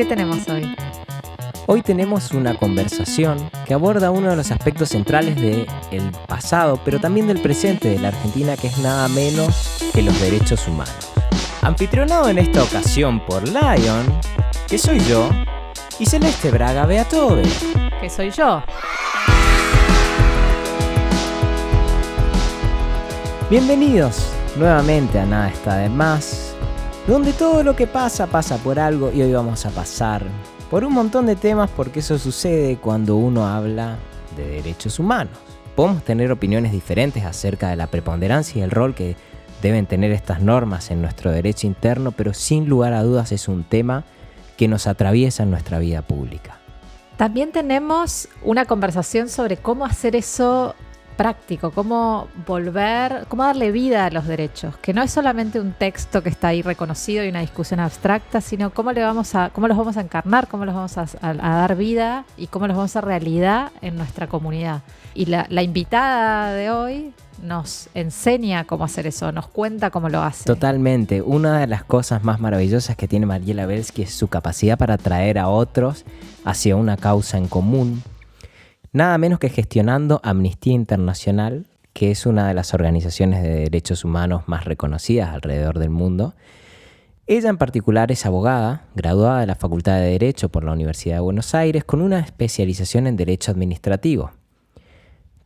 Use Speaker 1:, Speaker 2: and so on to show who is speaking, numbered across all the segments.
Speaker 1: ¿Qué tenemos hoy?
Speaker 2: Hoy tenemos una conversación que aborda uno de los aspectos centrales del pasado, pero también del presente de la Argentina, que es nada menos que los derechos humanos. Anfitrionado en esta ocasión por Lion, que soy yo, y Celeste Braga Beatove,
Speaker 1: Que soy yo.
Speaker 2: Bienvenidos nuevamente a Nada está de más, donde todo lo que pasa por algo, y hoy vamos a pasar por un montón de temas, porque eso sucede cuando uno habla de derechos humanos. Podemos tener opiniones diferentes acerca de la preponderancia y el rol que deben tener estas normas en nuestro derecho interno, pero sin lugar a dudas es un tema que nos atraviesa en nuestra vida pública.
Speaker 1: También tenemos una conversación sobre cómo hacer eso práctico, cómo darle vida a los derechos, que no es solamente un texto que está ahí reconocido y una discusión abstracta, sino cómo los vamos a encarnar, cómo los vamos a dar vida y cómo los vamos a hacer realidad en nuestra comunidad. Y la invitada de hoy nos enseña cómo hacer eso, nos cuenta cómo lo hace.
Speaker 2: Totalmente. Una de las cosas más maravillosas que tiene Mariela Belsky es su capacidad para atraer a otros hacia una causa en común. Nada menos que gestionando Amnistía Internacional, que es una de las organizaciones de derechos humanos más reconocidas alrededor del mundo. Ella en particular es abogada, graduada de la Facultad de Derecho por la Universidad de Buenos Aires, con una especialización en Derecho Administrativo.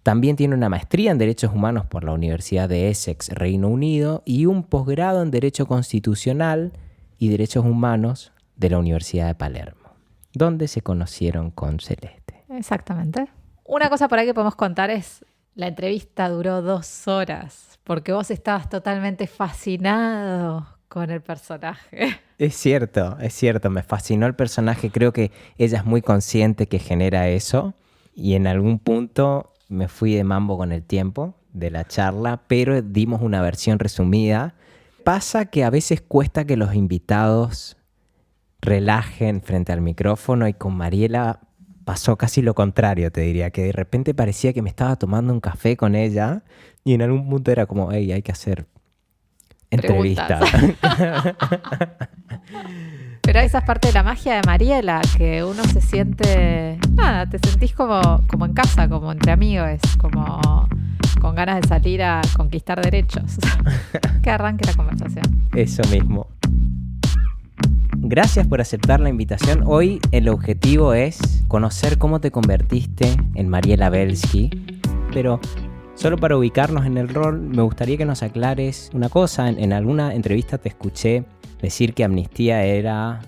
Speaker 2: También tiene una maestría en Derechos Humanos por la Universidad de Essex, Reino Unido, y un posgrado en Derecho Constitucional y Derechos Humanos de la Universidad de Palermo, donde se conocieron con Celeste.
Speaker 1: Exactamente. Una cosa por ahí que podemos contar es, la entrevista duró 2 horas, porque vos estabas totalmente fascinado con el personaje.
Speaker 2: Es cierto, me fascinó el personaje, creo que ella es muy consciente que genera eso, y en algún punto me fui de mambo con el tiempo de la charla, pero dimos una versión resumida. Pasa que a veces cuesta que los invitados relajen frente al micrófono, y con Mariela pasó casi lo contrario, te diría, que de repente parecía que me estaba tomando un café con ella y en algún punto era como, hey, hay que hacer entrevista.
Speaker 1: Pero esa es parte de la magia de Mariela, que uno se siente, te sentís como en casa, como entre amigos, como con ganas de salir a conquistar derechos. Que arranque la conversación.
Speaker 2: Eso mismo. Gracias por aceptar la invitación. Hoy el objetivo es conocer cómo te convertiste en Mariela Belsky, pero solo para ubicarnos en el rol, me gustaría que nos aclares una cosa. En alguna entrevista te escuché decir que Amnistía era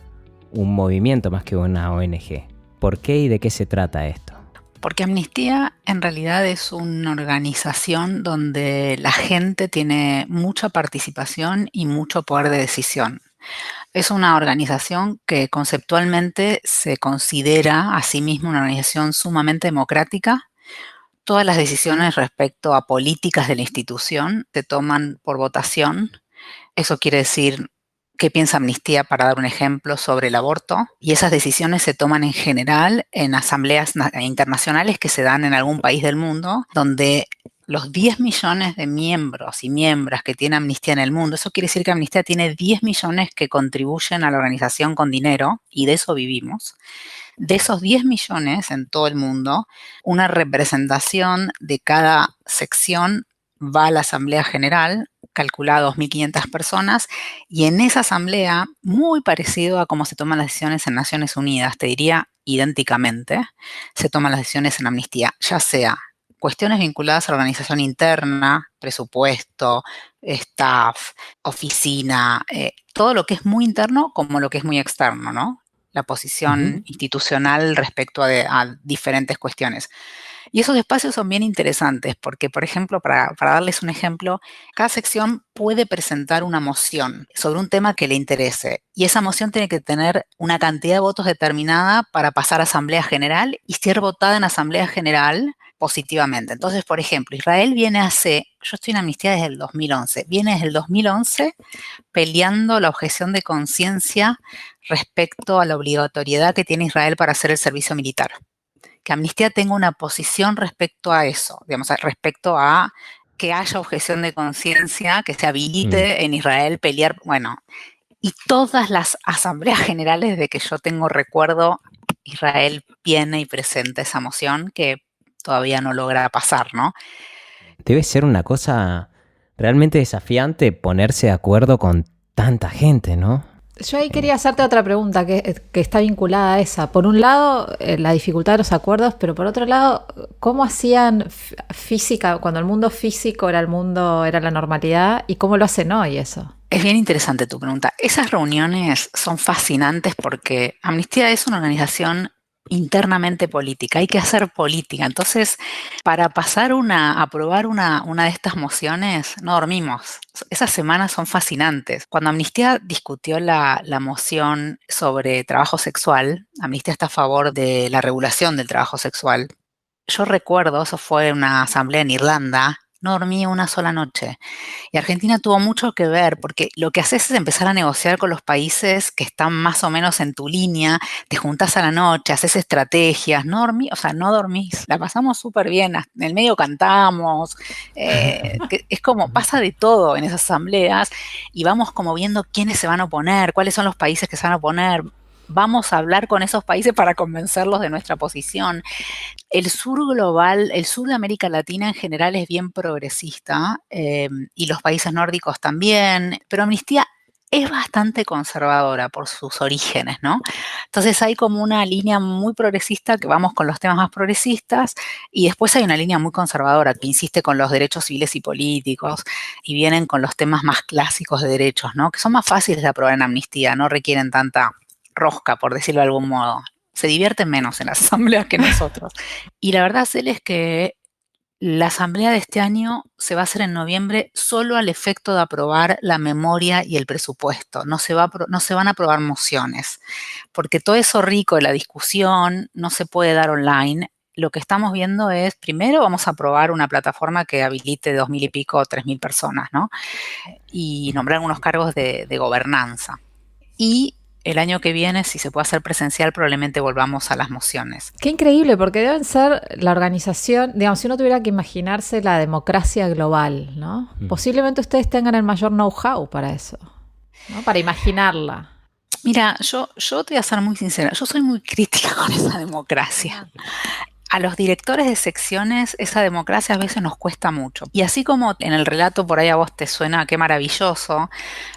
Speaker 2: un movimiento más que una ONG. ¿Por qué y de qué se trata esto?
Speaker 3: Porque Amnistía en realidad es una organización donde la gente tiene mucha participación y mucho poder de decisión. Es una organización que conceptualmente se considera a sí misma una organización sumamente democrática. Todas las decisiones respecto a políticas de la institución se toman por votación. Eso quiere decir qué piensa Amnistía, para dar un ejemplo, sobre el aborto. Y esas decisiones se toman en general en asambleas internacionales que se dan en algún país del mundo, donde los 10 millones de miembros y miembros que tiene Amnistía en el mundo, eso quiere decir que Amnistía tiene 10 millones que contribuyen a la organización con dinero, y de eso vivimos. De esos 10 millones en todo el mundo, una representación de cada sección va a la Asamblea General, calculada 2.500 personas, y en esa asamblea, muy parecido a cómo se toman las decisiones en Naciones Unidas, te diría idénticamente, se toman las decisiones en Amnistía, ya sea cuestiones vinculadas a la organización interna, presupuesto, staff, oficina, todo lo que es muy interno como lo que es muy externo, ¿no? La posición institucional respecto a diferentes cuestiones. Y esos espacios son bien interesantes porque, por ejemplo, para darles un ejemplo, cada sección puede presentar una moción sobre un tema que le interese, y esa moción tiene que tener una cantidad de votos determinada para pasar a Asamblea General y ser votada en Asamblea General positivamente. Entonces, por ejemplo, Israel yo estoy en Amnistía desde el 2011, viene desde el 2011 peleando la objeción de conciencia respecto a la obligatoriedad que tiene Israel para hacer el servicio militar. Que Amnistía tenga una posición respecto a eso, digamos, respecto a que haya objeción de conciencia, que se habilite en Israel pelear, bueno, Y todas las asambleas generales de que yo tengo recuerdo, Israel viene y presenta esa moción que todavía no logra pasar, ¿no?
Speaker 2: Debe ser una cosa realmente desafiante ponerse de acuerdo con tanta gente, ¿no?
Speaker 1: Yo ahí quería hacerte otra pregunta que está vinculada a esa. Por un lado, la dificultad de los acuerdos, pero por otro lado, ¿cómo hacían física, cuando el mundo físico era la normalidad, y cómo lo hacen hoy eso?
Speaker 3: Es bien interesante tu pregunta. Esas reuniones son fascinantes porque Amnistía es una organización internamente política, hay que hacer política. Entonces, para aprobar una de estas mociones, no dormimos. Esas semanas son fascinantes. Cuando Amnistía discutió la moción sobre trabajo sexual, Amnistía está a favor de la regulación del trabajo sexual. Yo recuerdo, eso fue una asamblea en Irlanda, no dormí una sola noche. Y Argentina tuvo mucho que ver, porque lo que haces es empezar a negociar con los países que están más o menos en tu línea, te juntás a la noche, haces estrategias, no dormís, la pasamos súper bien, en el medio cantamos, es como pasa de todo en esas asambleas y vamos como viendo quiénes se van a oponer, cuáles son los países que se van a oponer. Vamos a hablar con esos países para convencerlos de nuestra posición. El sur global, el sur de América Latina en general es bien progresista y los países nórdicos también, pero Amnistía es bastante conservadora por sus orígenes, ¿no? Entonces hay como una línea muy progresista que vamos con los temas más progresistas y después hay una línea muy conservadora que insiste con los derechos civiles y políticos y vienen con los temas más clásicos de derechos, ¿no? Que son más fáciles de aprobar en Amnistía, no requieren tanta rosca, por decirlo de algún modo. Se divierten menos en las asambleas que nosotros. Y la verdad, Cel, es que la asamblea de este año se va a hacer en noviembre solo al efecto de aprobar la memoria y el presupuesto. No se van a aprobar mociones, porque todo eso rico de la discusión no se puede dar online. Lo que estamos viendo es, primero vamos a aprobar una plataforma que habilite 2.000 y pico, 3.000 personas, ¿no? Y nombrar unos cargos de gobernanza. Y el año que viene, si se puede hacer presencial, probablemente volvamos a las mociones.
Speaker 1: Qué increíble, porque deben ser la organización, digamos, si uno tuviera que imaginarse la democracia global, ¿no? Posiblemente ustedes tengan el mayor know-how para eso, ¿no? Para imaginarla.
Speaker 3: Mira, yo te voy a ser muy sincera, yo soy muy crítica con esa democracia. A los directores de secciones esa democracia a veces nos cuesta mucho. Y así como en el relato por ahí a vos te suena qué maravilloso,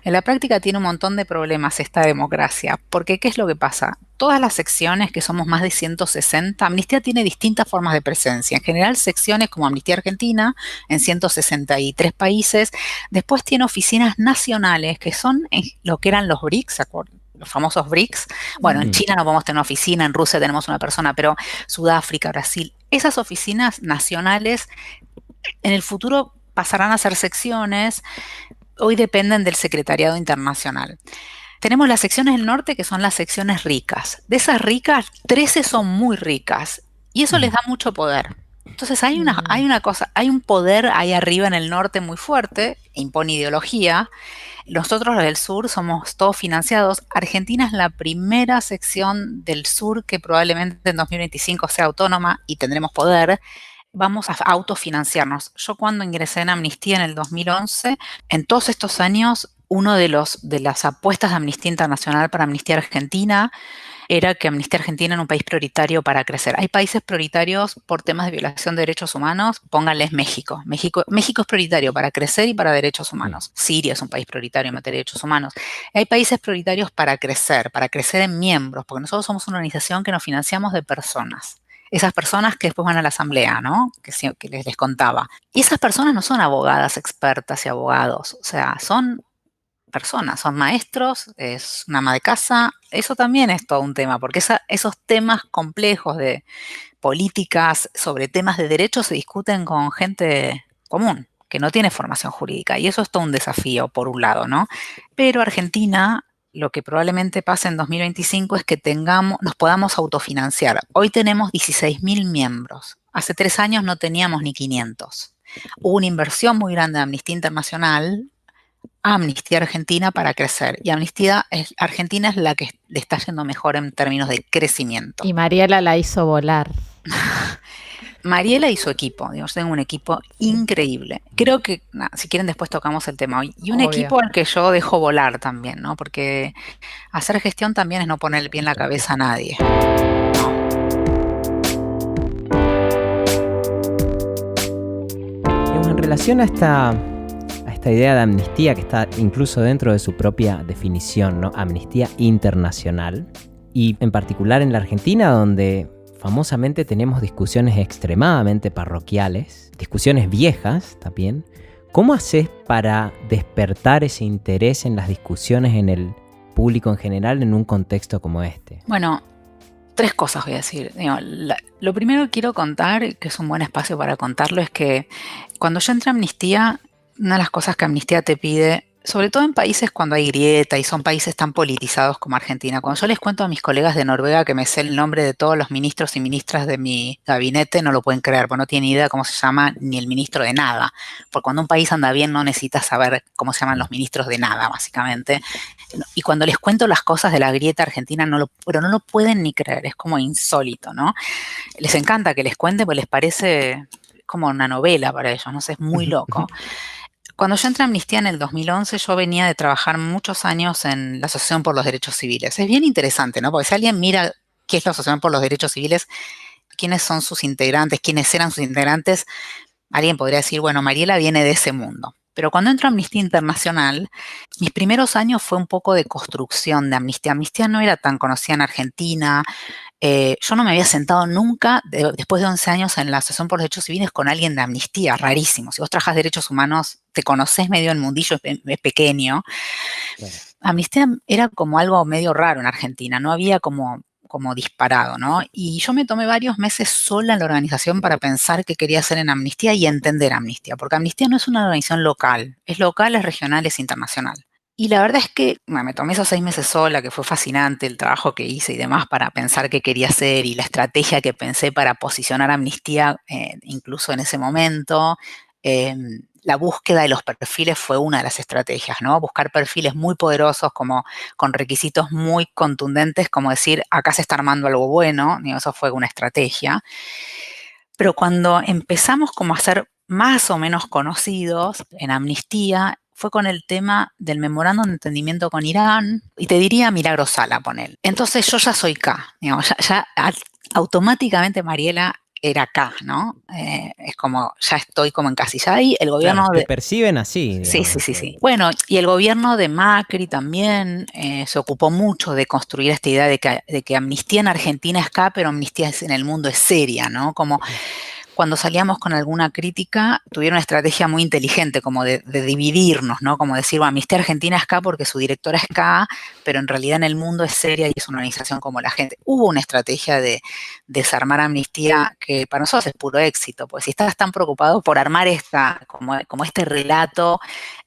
Speaker 3: en la práctica tiene un montón de problemas esta democracia. Porque ¿qué es lo que pasa? Todas las secciones, que somos más de 160, Amnistía tiene distintas formas de presencia. En general, secciones como Amnistía Argentina, en 163 países. Después tiene oficinas nacionales, que son lo que eran los BRICS, ¿se acuerdan? Los famosos BRICS. Bueno, en China no podemos tener una oficina, en Rusia tenemos una persona, pero Sudáfrica, Brasil, esas oficinas nacionales en el futuro pasarán a ser secciones, hoy dependen del Secretariado Internacional. Tenemos las secciones del norte, que son las secciones ricas. De esas ricas, 13 son muy ricas y eso les da mucho poder. Entonces hay un poder ahí arriba en el norte muy fuerte, impone ideología. Nosotros los del sur somos todos financiados. Argentina es la primera sección del sur que probablemente en 2025 sea autónoma y tendremos poder. Vamos a autofinanciarnos. Yo cuando ingresé en Amnistía en el 2011, en todos estos años, uno de las apuestas de Amnistía Internacional para Amnistía Argentina era que Amnistía Argentina era un país prioritario para crecer. Hay países prioritarios por temas de violación de derechos humanos, pónganles México. México es prioritario para crecer y para derechos humanos. Siria es un país prioritario en materia de derechos humanos. Hay países prioritarios para crecer en miembros, porque nosotros somos una organización que nos financiamos de personas. Esas personas que después van a la asamblea, ¿no? Que les contaba. Y esas personas no son abogadas expertas y abogados, o sea, son personas, son maestros, es una ama de casa, eso también es todo un tema, porque esos temas complejos de políticas sobre temas de derechos se discuten con gente común, que no tiene formación jurídica, y eso es todo un desafío, por un lado, ¿no? Pero Argentina, lo que probablemente pase en 2025 es que nos podamos autofinanciar. Hoy tenemos 16.000 miembros, hace 3 años no teníamos ni 500. Hubo una inversión muy grande de Amnistía Internacional a Amnistía Argentina para crecer. Y Amnistía Argentina es la que le está yendo mejor en términos de crecimiento.
Speaker 1: Y Mariela la hizo volar.
Speaker 3: Mariela y su equipo, digamos, tengo un equipo increíble. Creo que, si quieren después tocamos el tema hoy. Y un
Speaker 1: Obvio.
Speaker 3: equipo al que yo dejo volar también, ¿no? Porque hacer gestión también es no poner el pie en la cabeza a nadie.
Speaker 2: En relación a esta idea de amnistía que está incluso dentro de su propia definición, ¿no? Amnistía internacional, y en particular en la Argentina, donde famosamente tenemos discusiones extremadamente parroquiales, discusiones viejas también. ¿Cómo haces para despertar ese interés en las discusiones en el público en general en un contexto como este?
Speaker 3: Bueno, 3 cosas voy a decir. Lo primero que quiero contar, que es un buen espacio para contarlo, es que cuando yo entré a Amnistía, una de las cosas que Amnistía te pide, sobre todo en países cuando hay grieta y son países tan politizados como Argentina, cuando yo les cuento a mis colegas de Noruega que me sé el nombre de todos los ministros y ministras de mi gabinete, no lo pueden creer, porque no tienen idea cómo se llama ni el ministro de nada. Porque cuando un país anda bien no necesitas saber cómo se llaman los ministros de nada, básicamente. Y cuando les cuento las cosas de la grieta argentina, pero no lo pueden ni creer, es como insólito, ¿no? Les encanta que les cuente, porque les parece como una novela para ellos, no sé, es muy loco. Cuando yo entré a Amnistía en el 2011, yo venía de trabajar muchos años en la Asociación por los Derechos Civiles. Es bien interesante, ¿no? Porque si alguien mira qué es la Asociación por los Derechos Civiles, quiénes son sus integrantes, quiénes eran sus integrantes, alguien podría decir, bueno, Mariela viene de ese mundo. Pero cuando entro a Amnistía Internacional, mis primeros años fue un poco de construcción de Amnistía. Amnistía no era tan conocida en Argentina. Yo no me había sentado nunca, después de 11 años en la Asociación por los Derechos Civiles, con alguien de Amnistía, rarísimo. Si vos trabajas derechos humanos, te conocés medio el mundillo, es pequeño. Claro. Amnistía era como algo medio raro en Argentina, no había como disparado, ¿no? Y yo me tomé varios meses sola en la organización para pensar qué quería hacer en Amnistía y entender Amnistía, porque Amnistía no es una organización local, es local, es regional, es internacional. Y la verdad es que me tomé esos 6 meses sola, que fue fascinante el trabajo que hice y demás para pensar qué quería hacer y la estrategia que pensé para posicionar Amnistía incluso en ese momento. La búsqueda de los perfiles fue una de las estrategias, ¿no? Buscar perfiles muy poderosos, como con requisitos muy contundentes, como decir, acá se está armando algo bueno, y eso fue una estrategia. Pero cuando empezamos como a ser más o menos conocidos en Amnistía, fue con el tema del memorándum de entendimiento con Irán, y te diría Milagro Sala, ponele. Entonces yo ya soy K, digamos, ya automáticamente Mariela era acá, ¿no? Es como, ya estoy como encasillada ahí. El gobierno
Speaker 2: claro, te perciben así.
Speaker 3: Sí. Bueno, y el gobierno de Macri también se ocupó mucho de construir esta idea de que Amnistía en Argentina es acá, pero Amnistía en el mundo es seria, ¿no? Como cuando salíamos con alguna crítica, tuvieron una estrategia muy inteligente, como de dividirnos, ¿no? Como decir, bueno, Amnistía Argentina es acá porque su directora es acá, pero en realidad en el mundo es seria y es una organización como la gente. Hubo una estrategia de desarmar Amnistía que para nosotros es puro éxito, porque si estás tan preocupado por armar como este relato,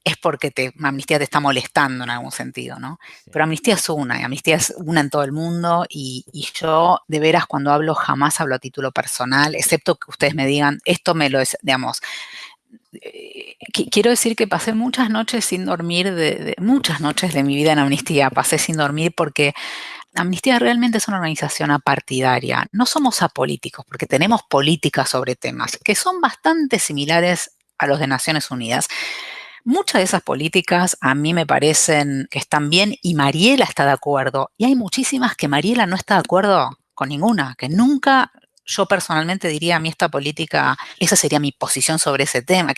Speaker 3: es porque Amnistía te está molestando en algún sentido, ¿no? Sí. Pero Amnistía es una, y Amnistía es una en todo el mundo, y yo, de veras, cuando hablo, jamás hablo a título personal, excepto que ustedes me digan, esto me lo es, digamos, quiero decir que pasé muchas noches sin dormir, muchas noches de mi vida en Amnistía, pasé sin dormir porque Amnistía realmente es una organización apartidaria, no somos apolíticos, porque tenemos políticas sobre temas que son bastante similares a los de Naciones Unidas. Muchas de esas políticas a mí me parecen que están bien y Mariela está de acuerdo. Y hay muchísimas que Mariela no está de acuerdo con ninguna, que nunca yo personalmente diría a mí esta política, esa sería mi posición sobre ese tema.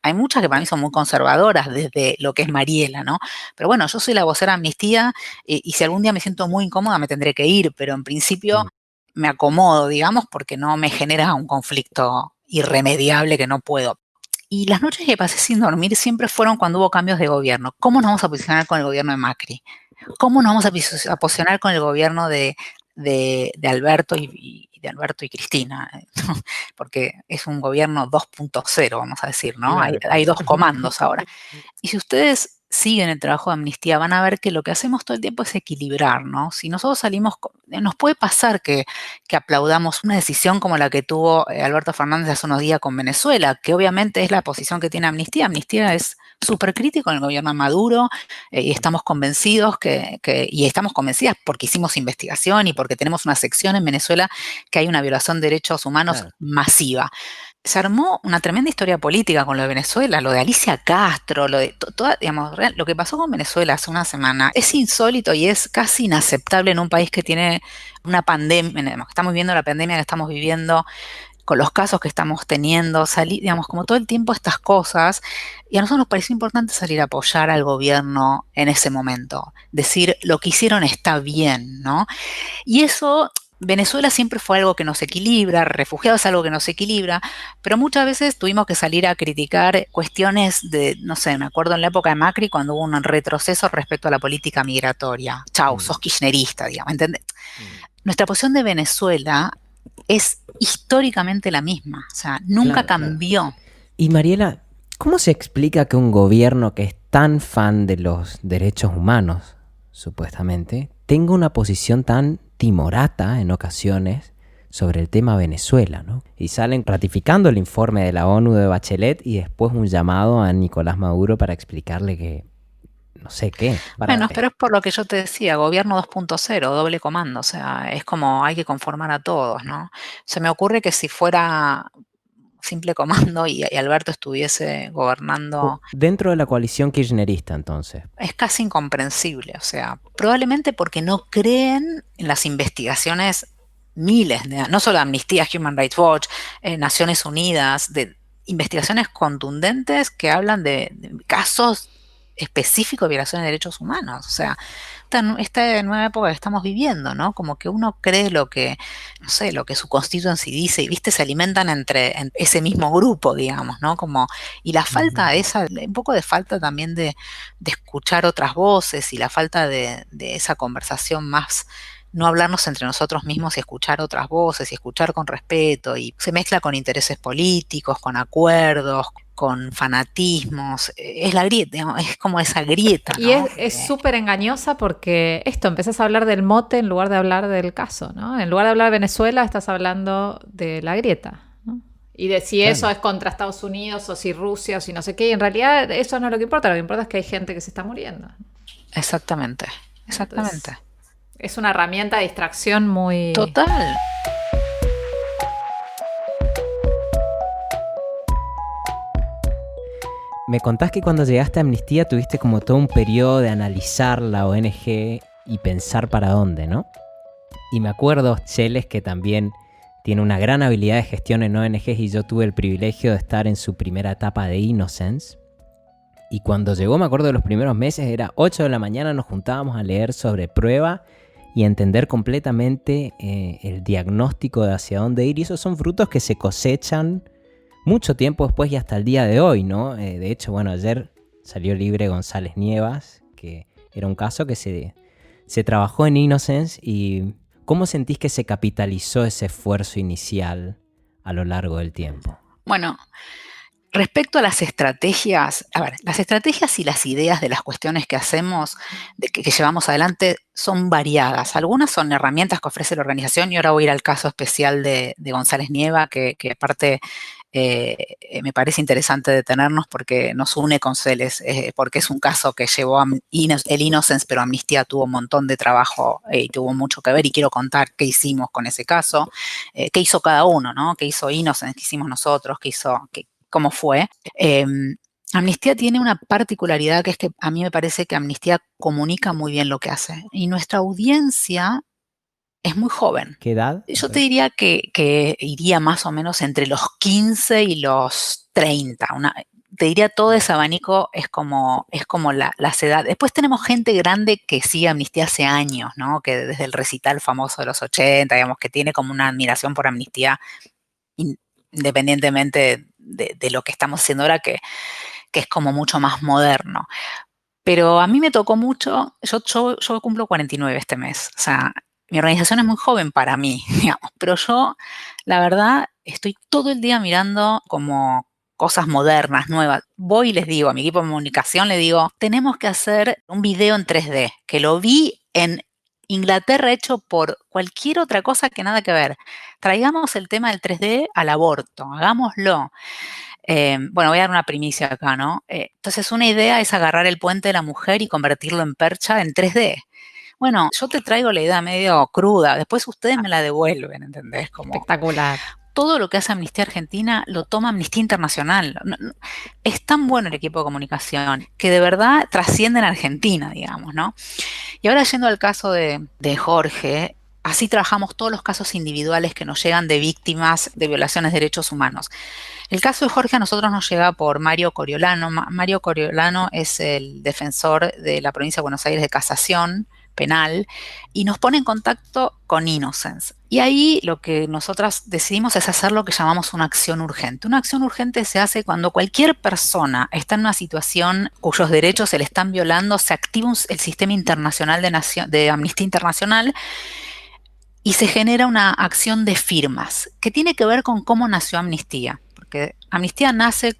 Speaker 3: Hay muchas que para mí son muy conservadoras desde lo que es Mariela, ¿no? Pero bueno, yo soy la vocera de Amnistía y si algún día me siento muy incómoda me tendré que ir, pero en principio me acomodo, digamos, porque no me genera un conflicto irremediable que no puedo. Y las noches que pasé sin dormir siempre fueron cuando hubo cambios de gobierno. ¿Cómo nos vamos a posicionar con el gobierno de Macri? ¿Cómo nos vamos a posicionar con el gobierno de Alberto y de Alberto y Cristina? Porque es un gobierno 2.0, vamos a decir, ¿no? Claro. Hay 2 comandos ahora. Y si ustedes siguen el trabajo de Amnistía, van a ver que lo que hacemos todo el tiempo es equilibrar, ¿no? Si nosotros salimos, nos puede pasar que aplaudamos una decisión como la que tuvo Alberto Fernández hace unos días con Venezuela, que obviamente es la posición que tiene Amnistía. Amnistía es súper crítico en el gobierno de Maduro, y estamos convencidos y estamos convencidas porque hicimos investigación y porque tenemos una sección en Venezuela que hay una violación de derechos humanos masiva. Se armó una tremenda historia política con lo de Venezuela, lo de Alicia Castro, lo de digamos, lo que pasó con Venezuela hace una semana es insólito y es casi inaceptable en un país que tiene una pandemia, estamos viviendo la pandemia que estamos viviendo, con los casos que estamos teniendo, digamos, como todo el tiempo estas cosas, y a nosotros nos pareció importante salir a apoyar al gobierno en ese momento, decir lo que hicieron está bien, ¿no? Y eso, Venezuela siempre fue algo que nos equilibra, refugiados es algo que nos equilibra, pero muchas veces tuvimos que salir a criticar cuestiones de, no sé, me acuerdo en la época de Macri cuando hubo un retroceso respecto a la política migratoria. Chau, sos kirchnerista, digamos, ¿entendés? Nuestra posición de Venezuela es históricamente la misma, o sea, nunca cambió.
Speaker 2: Y Mariela, ¿cómo se explica que un gobierno que es tan fan de los derechos humanos, supuestamente, tenga una posición tan timorata en ocasiones sobre el tema Venezuela, ¿no? Y salen ratificando el informe de la ONU de Bachelet y después un llamado a Nicolás Maduro para explicarle que no sé qué.
Speaker 3: Bueno, pero es por lo que yo te decía, gobierno 2.0, doble comando, o sea, es como hay que conformar a todos, ¿no? Se me ocurre que si fuera simple comando y Alberto estuviese gobernando...
Speaker 2: Dentro de la coalición kirchnerista, entonces.
Speaker 3: Es casi incomprensible, o sea, probablemente porque no creen en las investigaciones miles, no solo Amnistía, Human Rights Watch, Naciones Unidas, de investigaciones contundentes que hablan de casos específico de violación de derechos humanos. O sea, esta nueva época que estamos viviendo, ¿no? Como que uno cree lo que, no sé, lo que su Constitution dice, y viste, se alimentan en ese mismo grupo, digamos, ¿no? Como, y la falta esa, un poco de falta también de escuchar otras voces y la falta de esa conversación más, no hablarnos entre nosotros mismos y escuchar otras voces y escuchar con respeto, y se mezcla con intereses políticos, con acuerdos, con fanatismos, es la grieta, digamos, es como esa grieta, ¿no?
Speaker 1: Y es súper engañosa porque empezás a hablar del mote en lugar de hablar del caso, ¿no? En lugar de hablar de Venezuela, estás hablando de la grieta, ¿no? Y de si eso es contra Estados Unidos o si Rusia o si no sé qué, y en realidad eso no es lo que importa es que hay gente que se está muriendo.
Speaker 3: Exactamente. Entonces,
Speaker 1: es una herramienta de distracción muy...
Speaker 3: Total.
Speaker 2: Me contás que cuando llegaste a Amnistía tuviste como todo un periodo de analizar la ONG y pensar para dónde, ¿no? Y me acuerdo, Cheles, que también tiene una gran habilidad de gestión en ONGs y yo tuve el privilegio de estar en su primera etapa de Innocence. Y cuando llegó, me acuerdo de los primeros meses, era 8 de la mañana, nos juntábamos a leer sobre prueba y a entender completamente el diagnóstico de hacia dónde ir. Y esos son frutos que se cosechan mucho tiempo después y hasta el día de hoy, ¿no? De hecho, bueno, ayer salió libre González Nievas, que era un caso que se trabajó en Innocence. ¿Y cómo sentís que se capitalizó ese esfuerzo inicial a lo largo del tiempo?
Speaker 3: Bueno, respecto a las estrategias, las estrategias y las ideas de las cuestiones que hacemos, que llevamos adelante, son variadas. Algunas son herramientas que ofrece la organización y ahora voy a ir al caso especial de González Nieva, que aparte me parece interesante detenernos porque nos une con Celes, porque es un caso que llevó el Innocence, pero Amnistía tuvo un montón de trabajo y tuvo mucho que ver, y quiero contar qué hicimos con ese caso, qué hizo cada uno, ¿no? Qué hizo Innocence, qué hicimos nosotros, cómo fue. Amnistía tiene una particularidad que es que a mí me parece que Amnistía comunica muy bien lo que hace, y nuestra audiencia es muy joven.
Speaker 2: ¿Qué edad?
Speaker 3: Yo te diría que iría más o menos entre los 15 y los 30. Te diría todo ese abanico es como las edades. Después tenemos gente grande que sigue Amnistía hace años, ¿no? Que desde el recital famoso de los 80, digamos, que tiene como una admiración por Amnistía, independientemente de lo que estamos haciendo ahora, que es como mucho más moderno. Pero a mí me tocó mucho, yo cumplo 49 este mes, o sea, mi organización es muy joven para mí, digamos, pero yo, la verdad, estoy todo el día mirando como cosas modernas, nuevas. Voy y les digo, a mi equipo de comunicación le digo, tenemos que hacer un video en 3D, que lo vi en Inglaterra hecho por cualquier otra cosa que nada que ver. Traigamos el tema del 3D al aborto, hagámoslo. Bueno, voy a dar una primicia acá, ¿no? Entonces, una idea es agarrar el puente de la mujer y convertirlo en percha en 3D. Bueno, yo te traigo la idea medio cruda, después ustedes me la devuelven, ¿entendés? Como
Speaker 1: Espectacular.
Speaker 3: todo lo que hace Amnistía Argentina lo toma Amnistía Internacional. Es tan bueno el equipo de comunicación que de verdad trasciende en Argentina, digamos, ¿no? Y ahora yendo al caso de Jorge, así trabajamos todos los casos individuales que nos llegan de víctimas de violaciones de derechos humanos. El caso de Jorge a nosotros nos llega por Mario Coriolano. Mario Coriolano es el defensor de la provincia de Buenos Aires de Casación Penal y nos pone en contacto con Innocence. Y ahí lo que nosotras decidimos es hacer lo que llamamos una acción urgente. Una acción urgente se hace cuando cualquier persona está en una situación cuyos derechos se le están violando, se activa el sistema internacional de Amnistía Internacional y se genera una acción de firmas que tiene que ver con cómo nació Amnistía. Porque Amnistía nace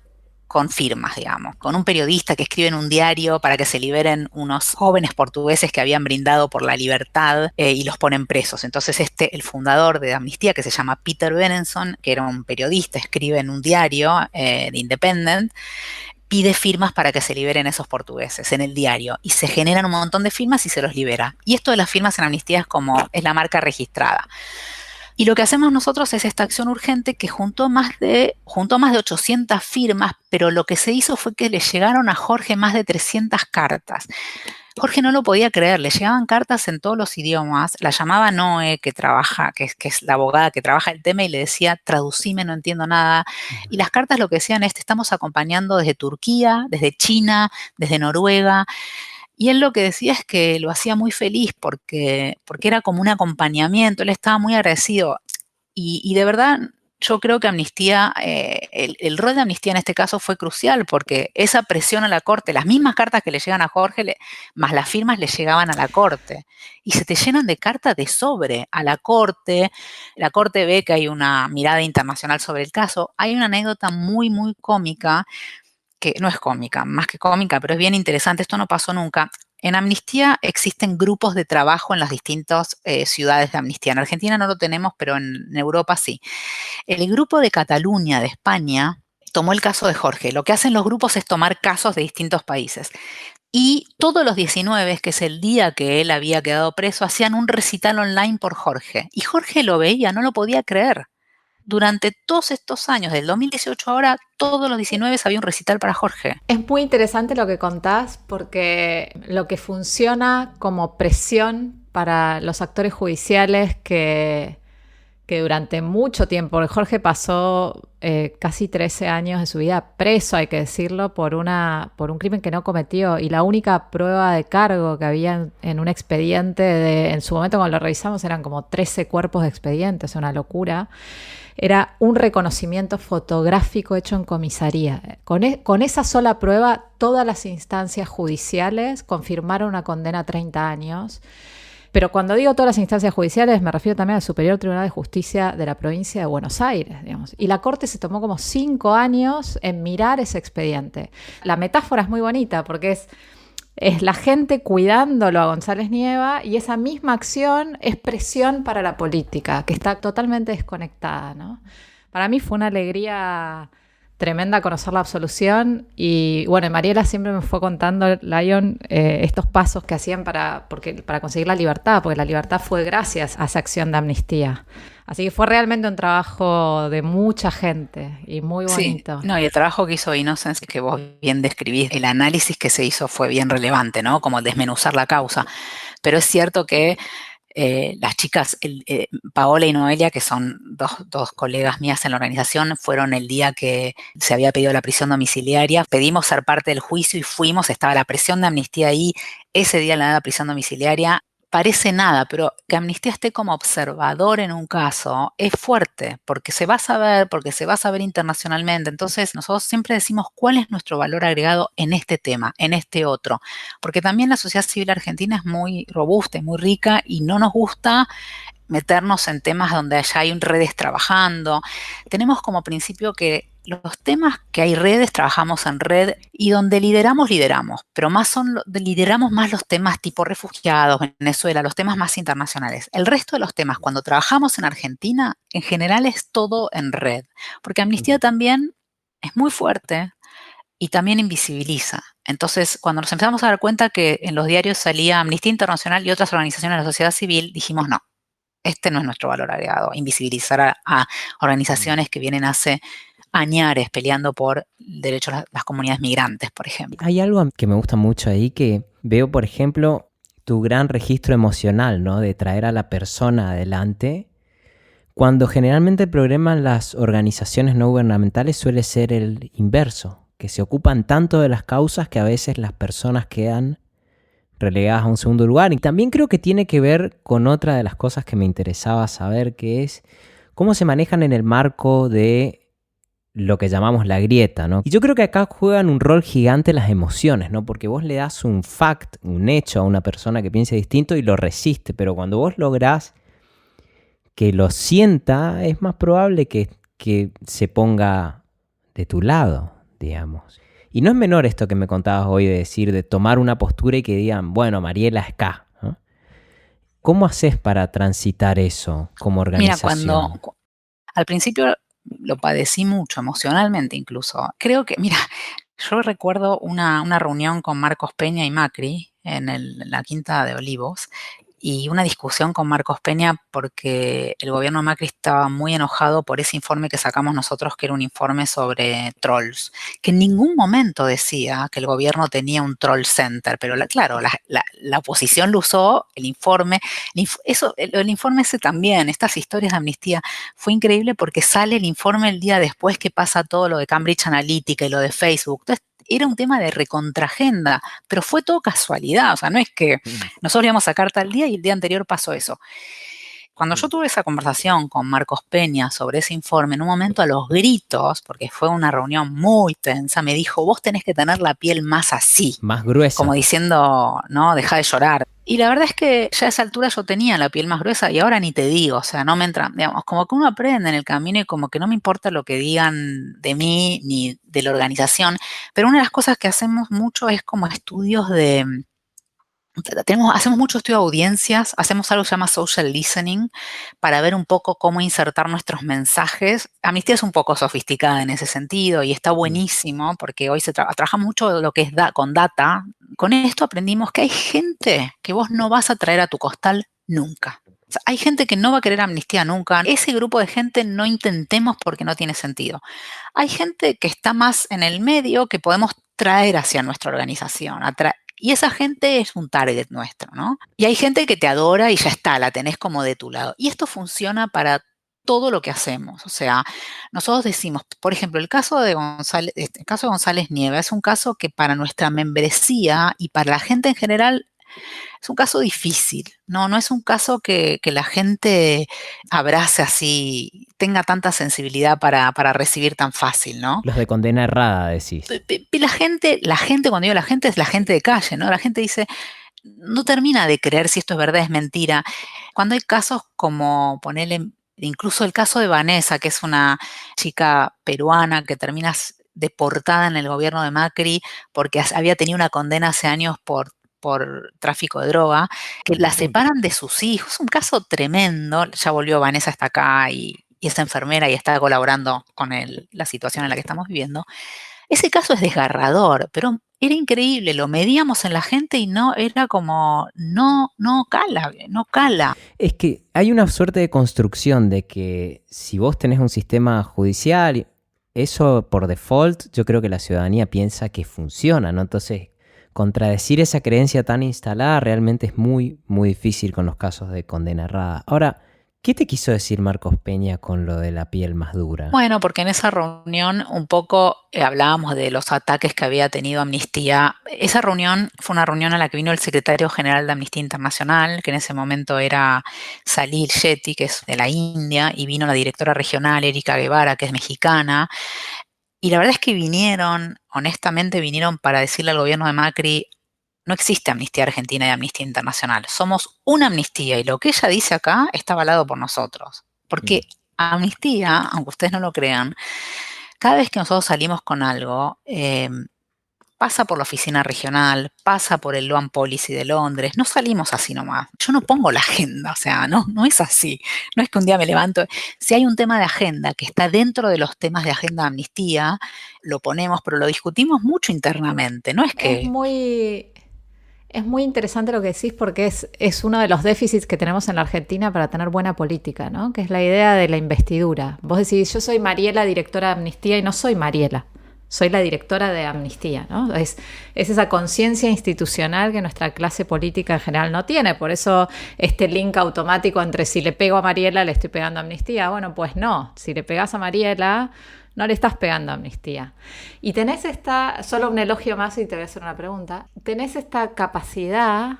Speaker 3: con firmas, digamos, con un periodista que escribe en un diario para que se liberen unos jóvenes portugueses que habían brindado por la libertad y los ponen presos. Entonces el fundador de Amnistía, que se llama Peter Benenson, que era un periodista, escribe en un diario, The Independent, pide firmas para que se liberen esos portugueses en el diario y se generan un montón de firmas y se los libera. Y esto de las firmas en Amnistía es la marca registrada. Y lo que hacemos nosotros es esta acción urgente que juntó más de 800 firmas, pero lo que se hizo fue que le llegaron a Jorge más de 300 cartas. Jorge no lo podía creer, le llegaban cartas en todos los idiomas, la llamaba Noé, que es la abogada que trabaja el tema, y le decía, traducime, no entiendo nada. Y las cartas lo que decían es, te estamos acompañando desde Turquía, desde China, desde Noruega. Y él lo que decía es que lo hacía muy feliz porque era como un acompañamiento, él estaba muy agradecido. Y de verdad, yo creo que Amnistía, el rol de Amnistía en este caso fue crucial porque esa presión a la Corte, las mismas cartas que le llegan a Jorge, más las firmas le llegaban a la Corte. Y se te llenan de cartas de sobre a la Corte ve que hay una mirada internacional sobre el caso. Hay una anécdota muy, muy cómica, que no es cómica, más que cómica, pero es bien interesante, esto no pasó nunca. En Amnistía existen grupos de trabajo en las distintas ciudades de Amnistía. En Argentina no lo tenemos, pero en Europa sí. El grupo de Cataluña, de España, tomó el caso de Jorge. Lo que hacen los grupos es tomar casos de distintos países. Y todos los 19, que es el día que él había quedado preso, hacían un recital online por Jorge. Y Jorge lo veía, no lo podía creer. Durante todos estos años, del 2018 ahora, todos los 19 había un recital para Jorge.
Speaker 1: Es muy interesante lo que contás porque lo que funciona como presión para los actores judiciales que durante mucho tiempo, porque Jorge pasó casi 13 años de su vida preso, hay que decirlo, por un crimen que no cometió, y la única prueba de cargo que había en un expediente, en su momento cuando lo revisamos eran como 13 cuerpos de expediente, es una locura. Era un reconocimiento fotográfico hecho en comisaría. Con esa sola prueba, todas las instancias judiciales confirmaron una condena a 30 años. Pero cuando digo todas las instancias judiciales, me refiero también al Superior Tribunal de Justicia de la provincia de Buenos Aires, digamos. Y la Corte se tomó como 5 años en mirar ese expediente. La metáfora es muy bonita porque es la gente cuidándolo a González Nieva y esa misma acción es presión para la política, que está totalmente desconectada, ¿no? Para mí fue una alegría tremenda conocer la absolución y bueno, Mariela siempre me fue contando, Lion, estos pasos que hacían para conseguir la libertad, porque la libertad fue gracias a esa acción de Amnistía. Así que fue realmente un trabajo de mucha gente y muy bonito.
Speaker 3: Sí, no, y el trabajo que hizo Innocence, que vos bien describís, el análisis que se hizo fue bien relevante, ¿no? Como desmenuzar la causa. Pero es cierto que las chicas, Paola y Noelia, que son dos colegas mías en la organización, fueron el día que se había pedido la prisión domiciliaria. Pedimos ser parte del juicio y fuimos, estaba la presión de Amnistía ahí. Ese día la prisión domiciliaria. Parece nada, pero que Amnistía esté como observador en un caso es fuerte, porque se va a saber internacionalmente. Entonces, nosotros siempre decimos cuál es nuestro valor agregado en este tema, en este otro, porque también la sociedad civil argentina es muy robusta y muy rica y no nos gusta meternos en temas donde ya hay redes trabajando. Tenemos como principio que los temas que hay redes, trabajamos en red y donde lideramos, pero lideramos más los temas tipo refugiados, Venezuela, los temas más internacionales. El resto de los temas, cuando trabajamos en Argentina, en general es todo en red, porque Amnistía también es muy fuerte y también invisibiliza. Entonces, cuando nos empezamos a dar cuenta que en los diarios salía Amnistía Internacional y otras organizaciones de la sociedad civil, dijimos no. Este no es nuestro valor agregado, invisibilizar a organizaciones que vienen hace añares peleando por derechos de las comunidades migrantes, por ejemplo.
Speaker 2: Hay algo que me gusta mucho ahí, que veo, por ejemplo, tu gran registro emocional, ¿no? De traer a la persona adelante, cuando generalmente el problema en las organizaciones no gubernamentales suele ser el inverso, que se ocupan tanto de las causas que a veces las personas quedan relegadas a un segundo lugar. Y también creo que tiene que ver con otra de las cosas que me interesaba saber, que es cómo se manejan en el marco de lo que llamamos la grieta, ¿no? Y yo creo que acá juegan un rol gigante las emociones, ¿no? Porque vos le das un fact, un hecho a una persona que piense distinto y lo resiste, pero cuando vos lográs que lo sienta, es más probable que se ponga de tu lado, digamos. Y no es menor esto que me contabas hoy de decir, de tomar una postura y que digan, bueno, Mariela es K, ¿no? ¿Cómo haces para transitar eso como organización?
Speaker 3: Mira, al principio lo padecí mucho, emocionalmente incluso. Creo que, mira, yo recuerdo una reunión con Marcos Peña y Macri en la Quinta de Olivos, y una discusión con Marcos Peña porque el gobierno de Macri estaba muy enojado por ese informe que sacamos nosotros, que era un informe sobre trolls, que en ningún momento decía que el gobierno tenía un troll center, pero claro, la oposición lo usó, el informe, el informe ese también, estas historias de amnistía, fue increíble porque sale el informe el día después que pasa todo lo de Cambridge Analytica y lo de Facebook. Entonces, era un tema de recontraagenda, pero fue todo casualidad, o sea, no es que nosotros íbamos a sacar tal día y el día anterior pasó eso. Cuando yo tuve esa conversación con Marcos Peña sobre ese informe, en un momento a los gritos, porque fue una reunión muy tensa, me dijo, vos tenés que tener la piel más así.
Speaker 2: Más gruesa.
Speaker 3: Como diciendo, no, deja de llorar. Y la verdad es que ya a esa altura yo tenía la piel más gruesa y ahora ni te digo, o sea, no me entra, digamos, como que uno aprende en el camino y como que no me importa lo que digan de mí ni de la organización, pero una de las cosas que hacemos mucho es como estudios hacemos mucho estudio de audiencias, hacemos algo que se llama social listening para ver un poco cómo insertar nuestros mensajes. Amnistía es un poco sofisticada en ese sentido y está buenísimo porque hoy se trabaja mucho lo que es con data. Con esto aprendimos que hay gente que vos no vas a traer a tu costal nunca. O sea, hay gente que no va a querer amnistía nunca. Ese grupo de gente no intentemos porque no tiene sentido. Hay gente que está más en el medio que podemos traer hacia nuestra organización, y esa gente es un target nuestro, ¿no? Y hay gente que te adora y ya está, la tenés como de tu lado. Y esto funciona para todo lo que hacemos. O sea, nosotros decimos, por ejemplo, el caso de González Nieva es un caso que para nuestra membresía y para la gente en general es un caso difícil, ¿no? No es un caso que la gente abrace así, tenga tanta sensibilidad para recibir tan fácil, ¿no?
Speaker 2: Los de condena errada, decís.
Speaker 3: La gente, cuando digo la gente, es la gente de calle, ¿no? La gente dice, no termina de creer si esto es verdad, es mentira. Cuando hay casos como ponerle, incluso el caso de Vanessa, que es una chica peruana que termina deportada en el gobierno de Macri porque había tenido una condena hace años por tráfico de droga, que la separan de sus hijos. Es un caso tremendo. Ya volvió Vanessa hasta acá y es enfermera y está colaborando con la situación en la que estamos viviendo. Ese caso es desgarrador, pero era increíble. Lo medíamos en la gente y no, era como, no cala.
Speaker 2: Es que hay una suerte de construcción de que si vos tenés un sistema judicial, eso por default yo creo que la ciudadanía piensa que funciona, ¿no? Entonces, contradecir esa creencia tan instalada realmente es muy, muy difícil con los casos de condena errada. Ahora, ¿qué te quiso decir Marcos Peña con lo de la piel más dura?
Speaker 3: Bueno, porque en esa reunión un poco hablábamos de los ataques que había tenido Amnistía. Esa reunión fue una reunión a la que vino el secretario general de Amnistía Internacional, que en ese momento era Salil Shetty, que es de la India, y vino la directora regional, Erika Guevara, que es mexicana. Y la verdad es que honestamente vinieron para decirle al gobierno de Macri, no existe Amnistía Argentina y Amnistía Internacional. Somos una amnistía y lo que ella dice acá está avalado por nosotros. Porque Amnistía, aunque ustedes no lo crean, cada vez que nosotros salimos con algo, pasa por la oficina regional, pasa por el Loan Policy de Londres, no salimos así nomás. Yo no pongo la agenda, o sea, no es así. No es que un día me levanto. Si hay un tema de agenda que está dentro de los temas de agenda de amnistía, lo ponemos, pero lo discutimos mucho internamente. No es que...
Speaker 1: Es muy interesante lo que decís porque es uno de los déficits que tenemos en la Argentina para tener buena política, ¿no? Que es la idea de la investidura. Vos decís, yo soy Mariela, directora de Amnistía, y no soy Mariela. Soy la directora de Amnistía, ¿no? Es esa conciencia institucional que nuestra clase política en general no tiene. Por eso este link automático entre si le pego a Mariela, le estoy pegando a Amnistía. Bueno, pues no. Si le pegas a Mariela, no le estás pegando a Amnistía. Y tenés solo un elogio más y te voy a hacer una pregunta. Tenés esta capacidad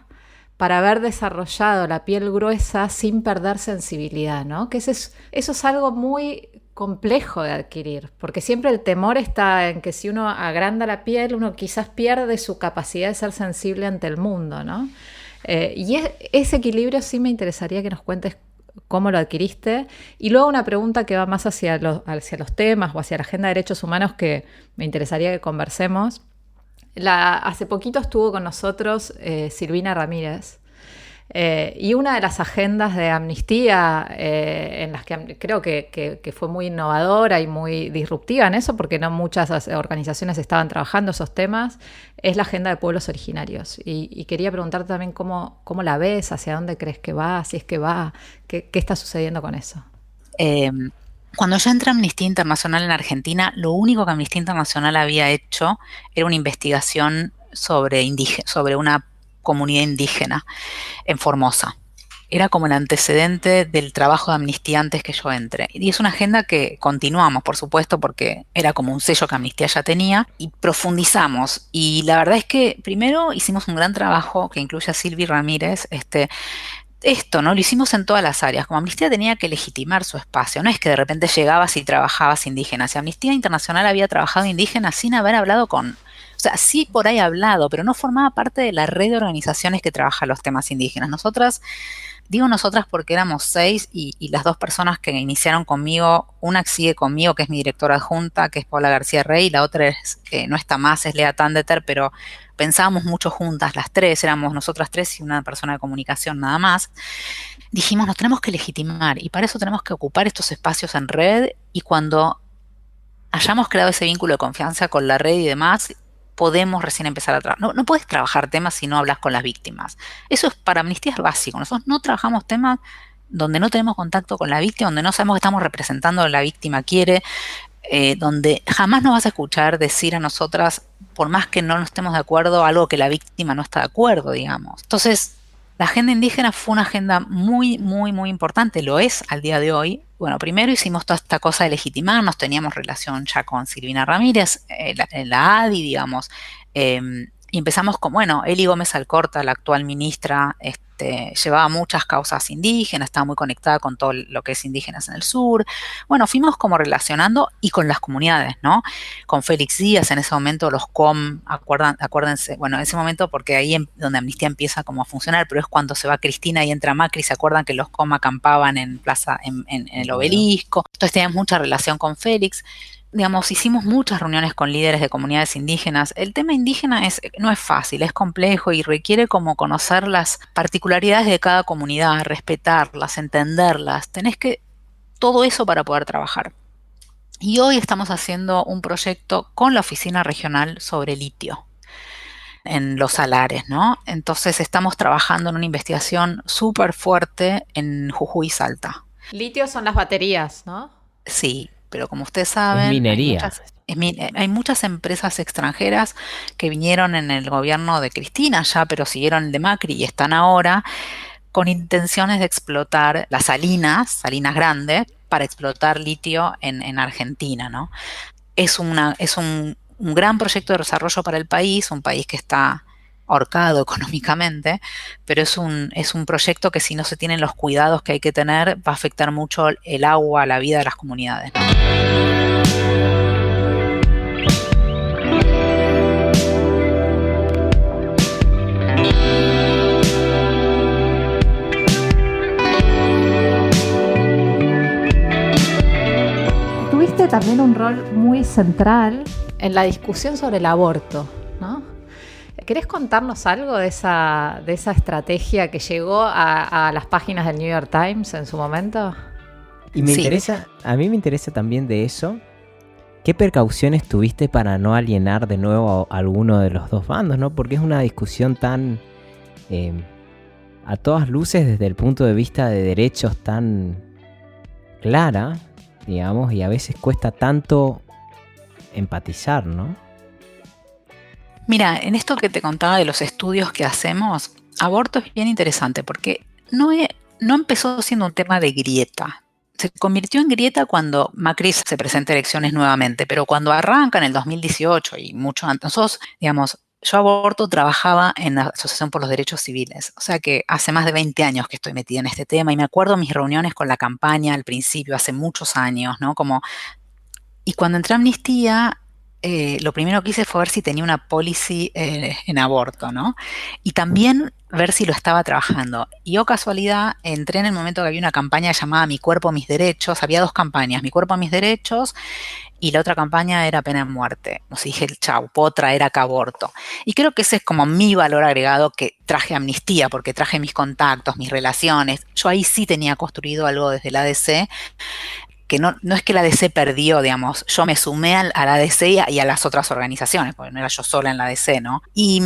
Speaker 1: para haber desarrollado la piel gruesa sin perder sensibilidad, ¿no? Que eso es algo muy complejo de adquirir, porque siempre el temor está en que si uno agranda la piel, uno quizás pierde su capacidad de ser sensible ante el mundo, ¿no? Ese equilibrio sí me interesaría que nos cuentes cómo lo adquiriste. Y luego una pregunta que va más hacia los temas o hacia la agenda de derechos humanos que me interesaría que conversemos. Hace poquito estuvo con nosotros Silvina Ramírez. Y una de las agendas de amnistía en las que creo que fue muy innovadora y muy disruptiva en eso, porque no muchas organizaciones estaban trabajando esos temas, es la agenda de pueblos originarios. Y quería preguntarte también cómo la ves, hacia dónde crees que va, si es que va, qué está sucediendo con eso.
Speaker 3: Cuando yo entré a Amnistía Internacional en Argentina, lo único que Amnistía Internacional había hecho era una investigación sobre una comunidad indígena en Formosa. Era como el antecedente del trabajo de Amnistía antes que yo entre. Y es una agenda que continuamos, por supuesto, porque era como un sello que Amnistía ya tenía, y profundizamos. Y la verdad es que primero hicimos un gran trabajo que incluye a Silvi Ramírez, esto, ¿no? Lo hicimos en todas las áreas. Como Amnistía tenía que legitimar su espacio. No es que de repente llegabas y trabajabas indígenas. Amnistía Internacional había trabajado indígenas sin haber hablado o sea, sí por ahí hablado, pero no formaba parte de la red de organizaciones que trabaja los temas indígenas. Digo nosotras porque éramos 6 y las 2 personas que iniciaron conmigo, una sigue conmigo, que es mi directora adjunta, que es Paula García Rey, y la otra no está más, es Lea Tandeter, pero pensábamos mucho juntas, las 3, éramos nosotras 3 y una persona de comunicación nada más. Dijimos, nos tenemos que legitimar y para eso tenemos que ocupar estos espacios en red, y cuando hayamos creado ese vínculo de confianza con la red y demás, podemos recién empezar a trabajar. No puedes trabajar temas si no hablas con las víctimas. Eso es para Amnistía es básico. Nosotros no trabajamos temas donde no tenemos contacto con la víctima, donde no sabemos que estamos representando a la víctima quiere, donde jamás nos vas a escuchar decir a nosotras, por más que no estemos de acuerdo, algo que la víctima no está de acuerdo, digamos. Entonces, la agenda indígena fue una agenda muy, muy, muy importante, lo es al día de hoy. Bueno, primero hicimos toda esta cosa de legitimarnos, teníamos relación ya con Silvina Ramírez, la ADI, digamos, y empezamos con, bueno, Eli Gómez Alcorta, la actual ministra, llevaba muchas causas indígenas, estaba muy conectada con todo lo que es indígenas en el sur. Bueno, fuimos como relacionando y con las comunidades, ¿no? Con Félix Díaz, en ese momento los COM, acuérdense, bueno, en ese momento porque ahí es donde Amnistía empieza como a funcionar, pero es cuando se va Cristina y entra Macri, ¿se acuerdan que los COM acampaban en el Obelisco? Entonces teníamos mucha relación con Félix. Digamos, hicimos muchas reuniones con líderes de comunidades indígenas. El tema indígena no es fácil, es complejo y requiere como conocer las particularidades de cada comunidad, respetarlas, entenderlas. Tenés que todo eso para poder trabajar. Y hoy estamos haciendo un proyecto con la oficina regional sobre litio en los salares, ¿no? Entonces estamos trabajando en una investigación súper fuerte en Jujuy y Salta.
Speaker 1: Litio son las baterías, ¿no?
Speaker 3: Sí. Pero como ustedes saben,
Speaker 2: es minería.
Speaker 3: Hay muchas empresas extranjeras que vinieron en el gobierno de Cristina ya, pero siguieron el de Macri y están ahora con intenciones de explotar las salinas grandes, para explotar litio en Argentina, ¿no? Es un gran proyecto de desarrollo para el país, un país que está ahorcado económicamente, pero es un proyecto que si no se tienen los cuidados que hay que tener, va a afectar mucho el agua, la vida de las comunidades, ¿no?
Speaker 1: Tuviste también un rol muy central en la discusión sobre el aborto. ¿no? ¿Querés contarnos algo de esa estrategia que llegó a las páginas del New York Times en su momento?
Speaker 2: Y a mí me interesa también de eso. ¿Qué precauciones tuviste para no alienar de nuevo a alguno de los dos bandos, ¿no? Porque es una discusión tan, a todas luces, desde el punto de vista de derechos, tan clara, digamos, y a veces cuesta tanto empatizar, ¿no?
Speaker 3: Mira, en esto que te contaba de los estudios que hacemos, aborto es bien interesante porque no empezó siendo un tema de grieta. Se convirtió en grieta cuando Macri se presenta a elecciones nuevamente, pero cuando arranca en el 2018 y mucho antes, nosotros, digamos, yo aborto trabajaba en la Asociación por los Derechos Civiles, o sea que hace más de 20 años que estoy metida en este tema y me acuerdo mis reuniones con la campaña al principio, hace muchos años, ¿no? Y cuando entré a Amnistía, lo primero que hice fue ver si tenía una policy en aborto, ¿no? Y también ver si lo estaba trabajando. Y oh casualidad, entré en el momento que había una campaña llamada Mi Cuerpo, Mis Derechos. Había dos campañas, Mi Cuerpo, Mis Derechos, y la otra campaña era Pena de Muerte. O sea, dije, chau, puedo traer acá aborto. Y creo que ese es como mi valor agregado, que traje Amnistía, porque traje mis contactos, mis relaciones. Yo ahí sí tenía construido algo desde la ADC, que no es que la ADC perdió, digamos, yo me sumé a la ADC y a las otras organizaciones, porque no era yo sola en la ADC, ¿no? Y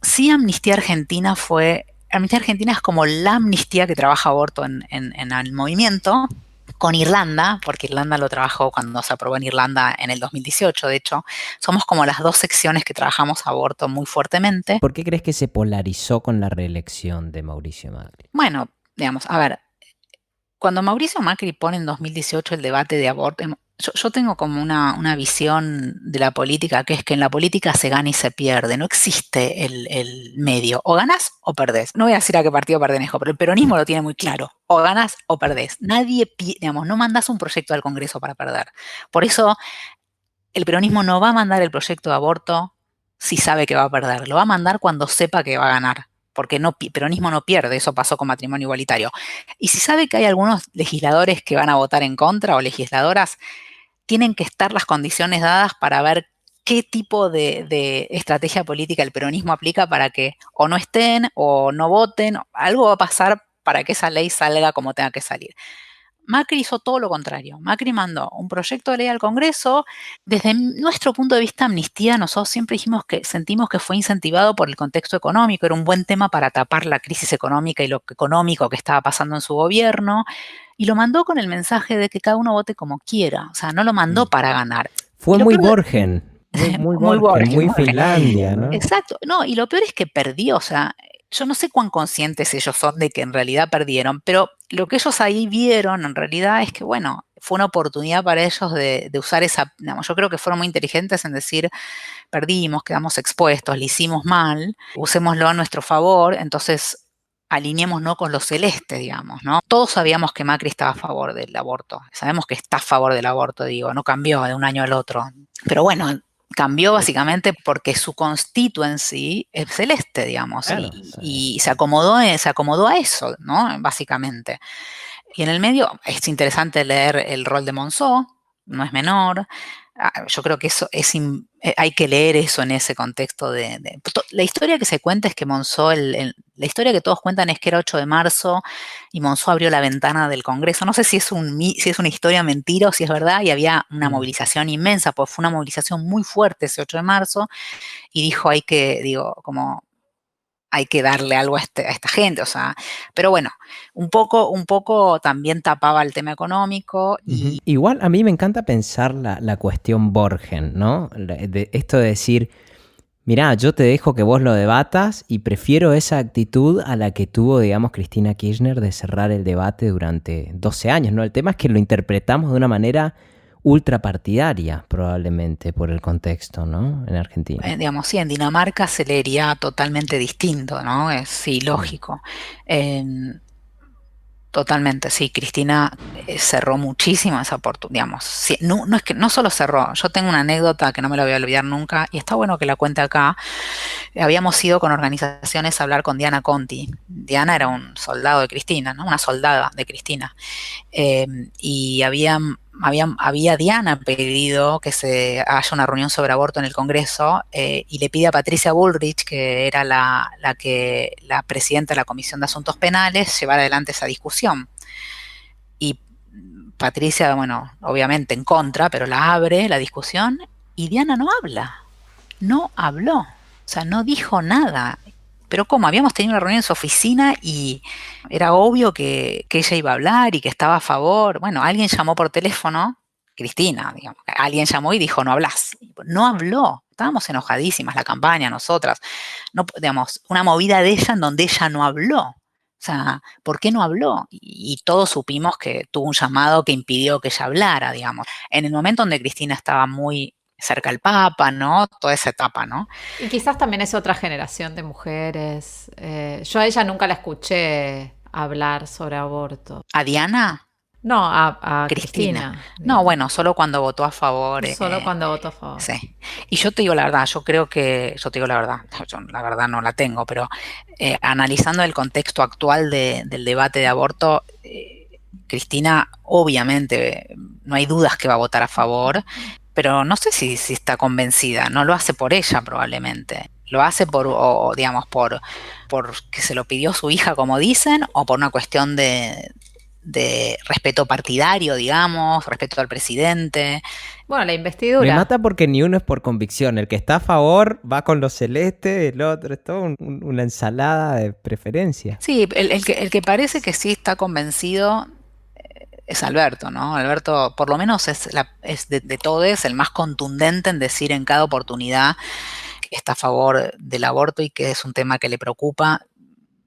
Speaker 3: sí, Amnistía Argentina es como la amnistía que trabaja aborto en el movimiento, con Irlanda, porque Irlanda lo trabajó cuando se aprobó en Irlanda en el 2018, de hecho, somos como las dos secciones que trabajamos aborto muy fuertemente.
Speaker 2: ¿Por qué crees que se polarizó con la reelección de Mauricio Macri?
Speaker 3: Bueno, digamos, a ver, cuando Mauricio Macri pone en 2018 el debate de aborto, yo tengo como una visión de la política, que es que en la política se gana y se pierde, no existe el medio, o ganás o perdés. No voy a decir a qué partido pertenezco, pero el peronismo lo tiene muy claro, o ganás o perdés. Nadie, digamos, no mandás un proyecto al Congreso para perder. Por eso el peronismo no va a mandar el proyecto de aborto si sabe que va a perder, lo va a mandar cuando sepa que va a ganar, porque peronismo no pierde, eso pasó con matrimonio igualitario. Y si sabe que hay algunos legisladores que van a votar en contra o legisladoras, tienen que estar las condiciones dadas para ver qué tipo de estrategia política el peronismo aplica para que o no estén o no voten, algo va a pasar para que esa ley salga como tenga que salir. Macri hizo todo lo contrario. Macri mandó un proyecto de ley al Congreso. Desde nuestro punto de vista, Amnistía, nosotros siempre sentimos que fue incentivado por el contexto económico. Era un buen tema para tapar la crisis económica y lo económico que estaba pasando en su gobierno. Y lo mandó con el mensaje de que cada uno vote como quiera. O sea, no lo mandó para ganar.
Speaker 2: Fue muy Borgen. Muy Borgen, muy Finlandia, ¿no?
Speaker 3: Exacto. No, y lo peor es que perdió. O sea, yo no sé cuán conscientes ellos son de que en realidad perdieron, pero lo que ellos ahí vieron en realidad es que, bueno, fue una oportunidad para ellos de usar esa, digamos, yo creo que fueron muy inteligentes en decir, perdimos, quedamos expuestos, le hicimos mal, usémoslo a nuestro favor, entonces alineémonos con lo celeste, digamos, ¿no? Todos sabíamos que Macri estaba a favor del aborto, sabemos que está a favor del aborto, digo, no cambió de un año al otro, pero bueno, cambió básicamente porque su constituency es celeste, digamos, claro, y se acomodó a eso, ¿no? Básicamente. Y en el medio es interesante leer el rol de Monzó, no es menor. Yo creo que eso hay que leer eso en ese contexto la historia que se cuenta es que Monzó, la historia que todos cuentan es que era 8 de marzo y Monzó abrió la ventana del Congreso. No sé si es una historia mentira o si es verdad, y había una movilización inmensa, pues fue una movilización muy fuerte ese 8 de marzo, y dijo hay que darle algo a esta gente, o sea, pero bueno, un poco también tapaba el tema económico. Y
Speaker 2: igual a mí me encanta pensar la cuestión Borgen, ¿no? Esto de decir, mirá, yo te dejo que vos lo debatas y prefiero esa actitud a la que tuvo, digamos, Cristina Kirchner de cerrar el debate durante 12 años, ¿no? El tema es que lo interpretamos de una manera ultrapartidaria, probablemente, por el contexto, ¿no? En Argentina.
Speaker 3: Digamos, sí, en Dinamarca se leería totalmente distinto, ¿no? Es ilógico. Totalmente, sí, Cristina cerró muchísimo esa oportunidad, digamos. Sí, no es que no solo cerró, yo tengo una anécdota que no me la voy a olvidar nunca y está bueno que la cuente acá. Habíamos ido con organizaciones a hablar con Diana Conti. Diana era un soldado de Cristina, ¿no? Una soldada de Cristina. Y había había Diana pedido que se haya una reunión sobre aborto en el Congreso y le pide a Patricia Bullrich, que era la presidenta de la Comisión de Asuntos Penales, llevar adelante esa discusión. Y Patricia, bueno, obviamente en contra, pero la abre la discusión y Diana no habla, no habló, o sea, no dijo nada. Pero como habíamos tenido una reunión en su oficina y era obvio que ella iba a hablar y que estaba a favor. Bueno, alguien llamó por teléfono, Cristina, digamos, alguien llamó y dijo, no hablas. No habló, estábamos enojadísimas, la campaña, nosotras. No, digamos, una movida de ella en donde ella no habló. O sea, ¿por qué no habló? Y todos supimos que tuvo un llamado que impidió que ella hablara, digamos. En el momento donde Cristina estaba muy cerca al Papa, ¿no? Toda esa etapa, ¿no?
Speaker 1: Y quizás también es otra generación de mujeres. Yo a ella nunca la escuché hablar sobre aborto.
Speaker 3: ¿A Diana?
Speaker 1: No, a
Speaker 3: Cristina.
Speaker 1: Cristina.
Speaker 3: No, bueno, solo cuando votó a favor.
Speaker 1: Solo cuando votó a favor.
Speaker 3: Sí. Y yo te digo la verdad, yo te digo la verdad, yo la verdad no la tengo, pero analizando el contexto actual del debate de aborto, Cristina obviamente no hay dudas que va a votar a favor, pero no sé si está convencida, no lo hace por ella probablemente. Lo hace digamos, por que se lo pidió su hija, como dicen, o por una cuestión de respeto partidario, digamos, respeto al presidente.
Speaker 1: Bueno, la investidura.
Speaker 2: Me mata porque ni uno es por convicción. El que está a favor va con lo celeste, el otro es todo una ensalada de preferencia.
Speaker 3: Sí, el que parece que sí está convencido es Alberto, ¿no? Alberto, por lo menos es de todos el más contundente en decir en cada oportunidad que está a favor del aborto y que es un tema que le preocupa.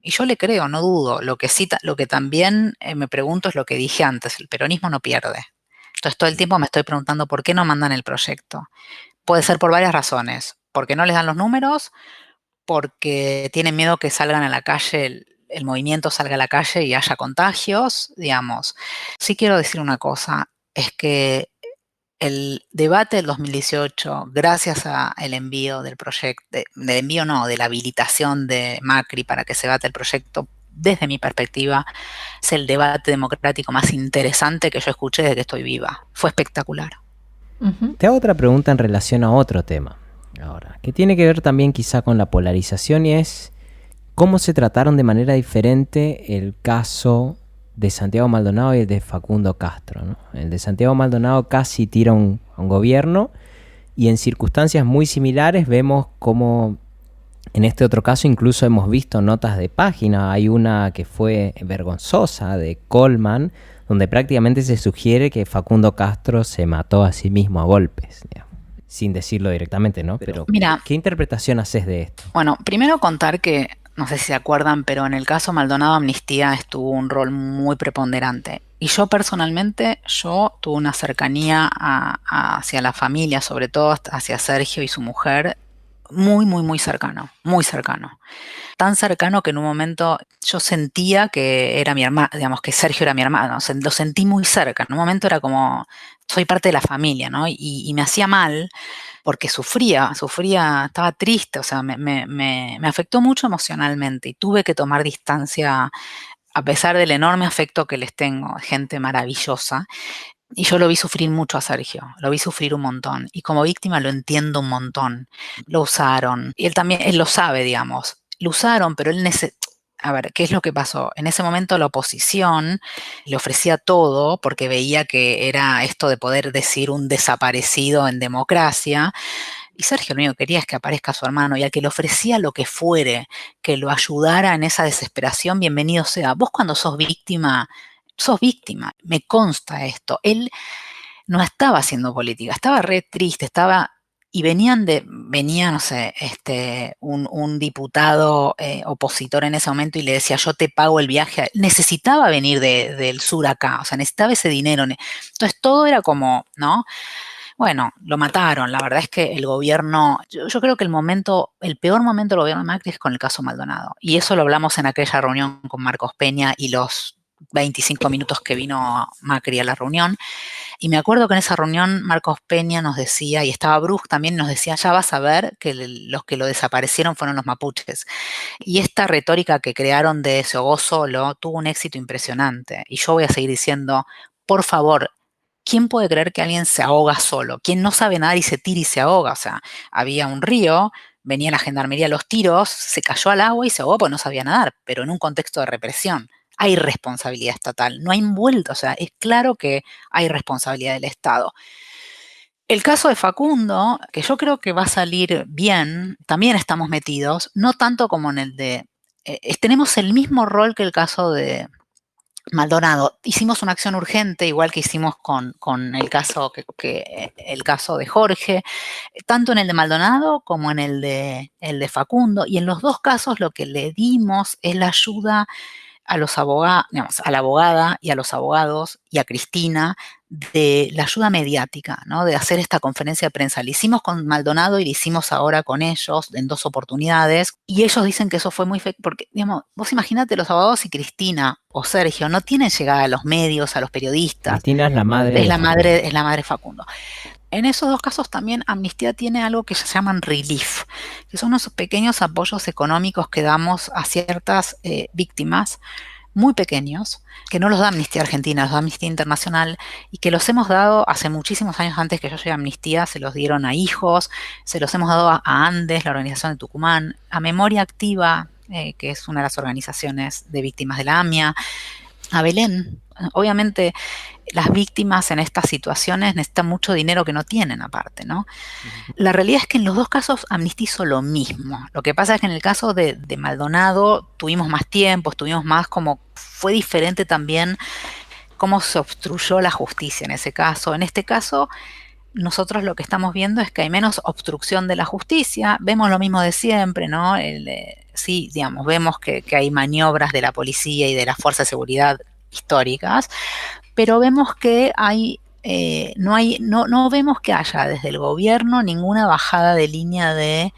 Speaker 3: Y yo le creo, no dudo. Lo que también me pregunto es lo que dije antes, el peronismo no pierde. Entonces todo el tiempo me estoy preguntando por qué no mandan el proyecto. Puede ser por varias razones. Porque no les dan los números, porque tienen miedo que salgan a la calle, el movimiento salga a la calle y haya contagios, digamos. Sí quiero decir una cosa, es que el debate del 2018, gracias al envío del proyecto, de la habilitación de Macri para que se debate el proyecto, desde mi perspectiva, es el debate democrático más interesante que yo escuché desde que estoy viva. Fue espectacular.
Speaker 2: Te hago otra pregunta en relación a otro tema, ahora, que tiene que ver también quizá con la polarización y es cómo se trataron de manera diferente el caso de Santiago Maldonado y el de Facundo Castro, ¿no? El de Santiago Maldonado casi tira a un gobierno y en circunstancias muy similares vemos cómo en este otro caso incluso hemos visto notas de página. Hay una que fue vergonzosa de Coleman donde prácticamente se sugiere que Facundo Castro se mató a sí mismo a golpes, digamos. Sin decirlo directamente, ¿no? Pero
Speaker 3: mira,
Speaker 2: ¿qué interpretación haces de esto?
Speaker 3: Bueno, primero contar que, no sé si se acuerdan, pero en el caso Maldonado Amnistía estuvo un rol muy preponderante. Y yo personalmente, tuve una cercanía hacia la familia, sobre todo hacia Sergio y su mujer, muy, muy, muy cercano, muy cercano. Tan cercano que en un momento yo sentía que era mi hermano, digamos, que Sergio era mi hermano, lo sentí muy cerca. En un momento era como, soy parte de la familia, ¿no? Y me hacía mal porque sufría, estaba triste, o sea, me afectó mucho emocionalmente y tuve que tomar distancia a pesar del enorme afecto que les tengo, gente maravillosa. Y yo lo vi sufrir mucho a Sergio, lo vi sufrir un montón. Y como víctima lo entiendo un montón. Lo usaron. Y él también, él lo sabe, digamos. Lo usaron, pero él a ver, ¿qué es lo que pasó? En ese momento la oposición le ofrecía todo porque veía que era esto de poder decir un desaparecido en democracia. Y Sergio lo único que quería es que aparezca su hermano y al que le ofrecía lo que fuere, que lo ayudara en esa desesperación, bienvenido sea. Vos cuando sos víctima, me consta esto. Él no estaba haciendo política, estaba re triste, y venía, no sé, un diputado opositor en ese momento y le decía, yo te pago el viaje. Necesitaba venir del sur acá, o sea, necesitaba ese dinero. Entonces todo era como, ¿no? Bueno, lo mataron. La verdad es que el gobierno, yo creo que el peor momento del gobierno de Macri es con el caso Maldonado. Y eso lo hablamos en aquella reunión con Marcos Peña y los 25 minutos que vino Macri a la reunión. Y me acuerdo que en esa reunión Marcos Peña nos decía, y estaba Bruce también, nos decía, ya vas a ver que los que lo desaparecieron fueron los mapuches. Y esta retórica que crearon de Sogó solo tuvo un éxito impresionante. Y yo voy a seguir diciendo, por favor, ¿quién puede creer que alguien se ahoga solo? ¿Quién no sabe nadar y se tira y se ahoga? O sea, había un río, venía la gendarmería a los tiros, se cayó al agua y se ahogó porque no sabía nadar, pero en un contexto de represión. Hay responsabilidad estatal, no hay vuelta, o sea, es claro que hay responsabilidad del Estado. El caso de Facundo, que yo creo que va a salir bien, también estamos metidos, no tanto como en el de... tenemos el mismo rol que el caso de Maldonado. Hicimos una acción urgente, igual que hicimos con el caso el caso de Jorge, tanto en el de Maldonado como en el de Facundo, y en los dos casos lo que le dimos es la ayuda a los abogados, digamos, a la abogada y a los abogados y a Cristina de la ayuda mediática, ¿no? De hacer esta conferencia de prensa. La hicimos con Maldonado y la hicimos ahora con ellos en 2 oportunidades. Y ellos dicen que eso fue muy porque, digamos, vos imaginate, los abogados y Cristina o Sergio no tienen llegada a los medios, a los periodistas.
Speaker 2: Cristina es la madre.
Speaker 3: Es la madre Facundo. En esos dos casos también Amnistía tiene algo que se llaman relief, que son unos pequeños apoyos económicos que damos a ciertas víctimas, muy pequeños, que no los da Amnistía Argentina, los da Amnistía Internacional, y que los hemos dado hace muchísimos años antes que yo llegue a Amnistía, se los dieron a hijos, se los hemos dado a Andes, la organización de Tucumán, a Memoria Activa, que es una de las organizaciones de víctimas de la AMIA, a Belén. Obviamente las víctimas en estas situaciones necesitan mucho dinero que no tienen aparte, ¿no? La realidad es que en los dos casos Amnistía hizo lo mismo. Lo que pasa es que en el caso de Maldonado tuvimos más tiempo, estuvimos más como... Fue diferente también cómo se obstruyó la justicia en ese caso. En este caso, nosotros lo que estamos viendo es que hay menos obstrucción de la justicia. Vemos lo mismo de siempre, ¿no? Sí, digamos, vemos que hay maniobras de la policía y de las fuerzas de seguridad históricas, pero vemos que no vemos que haya desde el gobierno ninguna bajada de línea de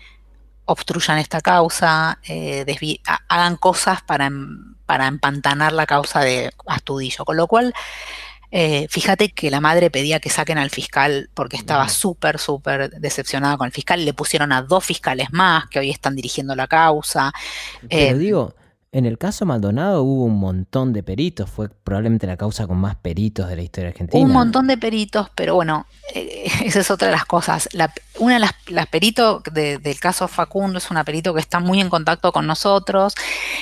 Speaker 3: obstruyan esta causa, hagan cosas para empantanar la causa de Astudillo, con lo cual fíjate que la madre pedía que saquen al fiscal porque estaba súper decepcionada con el fiscal, le pusieron a 2 fiscales más que hoy están dirigiendo la causa.
Speaker 2: Pero digo, en el caso Maldonado hubo un montón de peritos, fue probablemente la causa con más peritos de la historia argentina.
Speaker 3: Un montón de peritos, pero bueno, esa es otra de las cosas. Una de las peritos del caso Facundo es una perito que está muy en contacto con nosotros,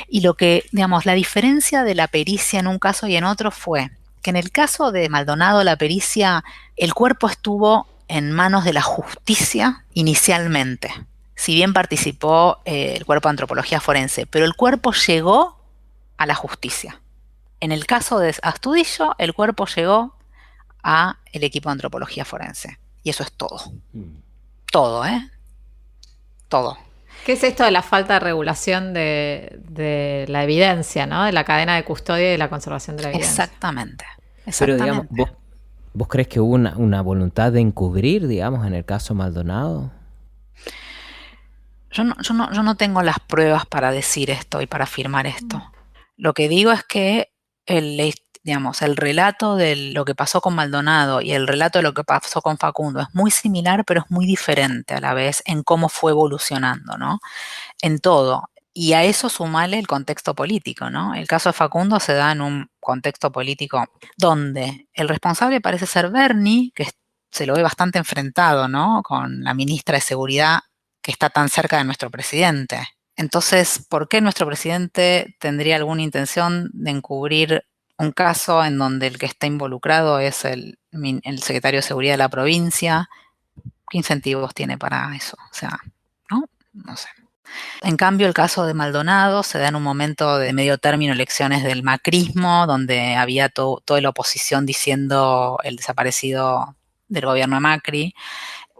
Speaker 3: y lo que, digamos, la diferencia de la pericia en un caso y en otro fue que en el caso de Maldonado la pericia, el cuerpo estuvo en manos de la justicia inicialmente. Si bien participó el cuerpo de antropología forense, pero el cuerpo llegó a la justicia. En el caso de Astudillo, el cuerpo llegó a el equipo de antropología forense. Y eso es todo. Todo, ¿eh? Todo.
Speaker 1: ¿Qué es esto de la falta de regulación de la evidencia, ¿no? De la cadena de custodia y de la conservación de la evidencia?
Speaker 3: Exactamente.
Speaker 2: Pero digamos, ¿vos crees que hubo una voluntad de encubrir, digamos, en el caso Maldonado?
Speaker 3: Yo no tengo las pruebas para decir esto y para afirmar esto. Lo que digo es que el relato de lo que pasó con Maldonado y el relato de lo que pasó con Facundo es muy similar, pero es muy diferente a la vez en cómo fue evolucionando, ¿no? En todo. Y a eso sumale el contexto político, ¿no? El caso de Facundo se da en un contexto político donde el responsable parece ser Bernie, que se lo ve bastante enfrentado, ¿no? Con la ministra de Seguridad que está tan cerca de nuestro presidente. Entonces, ¿por qué nuestro presidente tendría alguna intención de encubrir un caso en donde el que está involucrado es el secretario de Seguridad de la provincia? ¿Qué incentivos tiene para eso? O sea, no sé. En cambio, el caso de Maldonado se da en un momento de medio término, elecciones del macrismo, donde había toda la oposición diciendo el desaparecido del gobierno de Macri,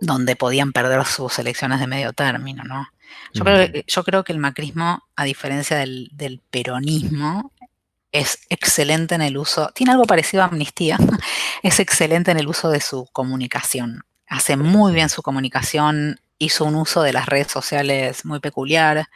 Speaker 3: donde podían perder sus elecciones de medio término, ¿no? Yo creo que el macrismo, a diferencia del peronismo, es excelente en el uso, tiene algo parecido a Amnistía, es excelente en el uso de su comunicación. Hace muy bien su comunicación, hizo un uso de las redes sociales muy peculiar,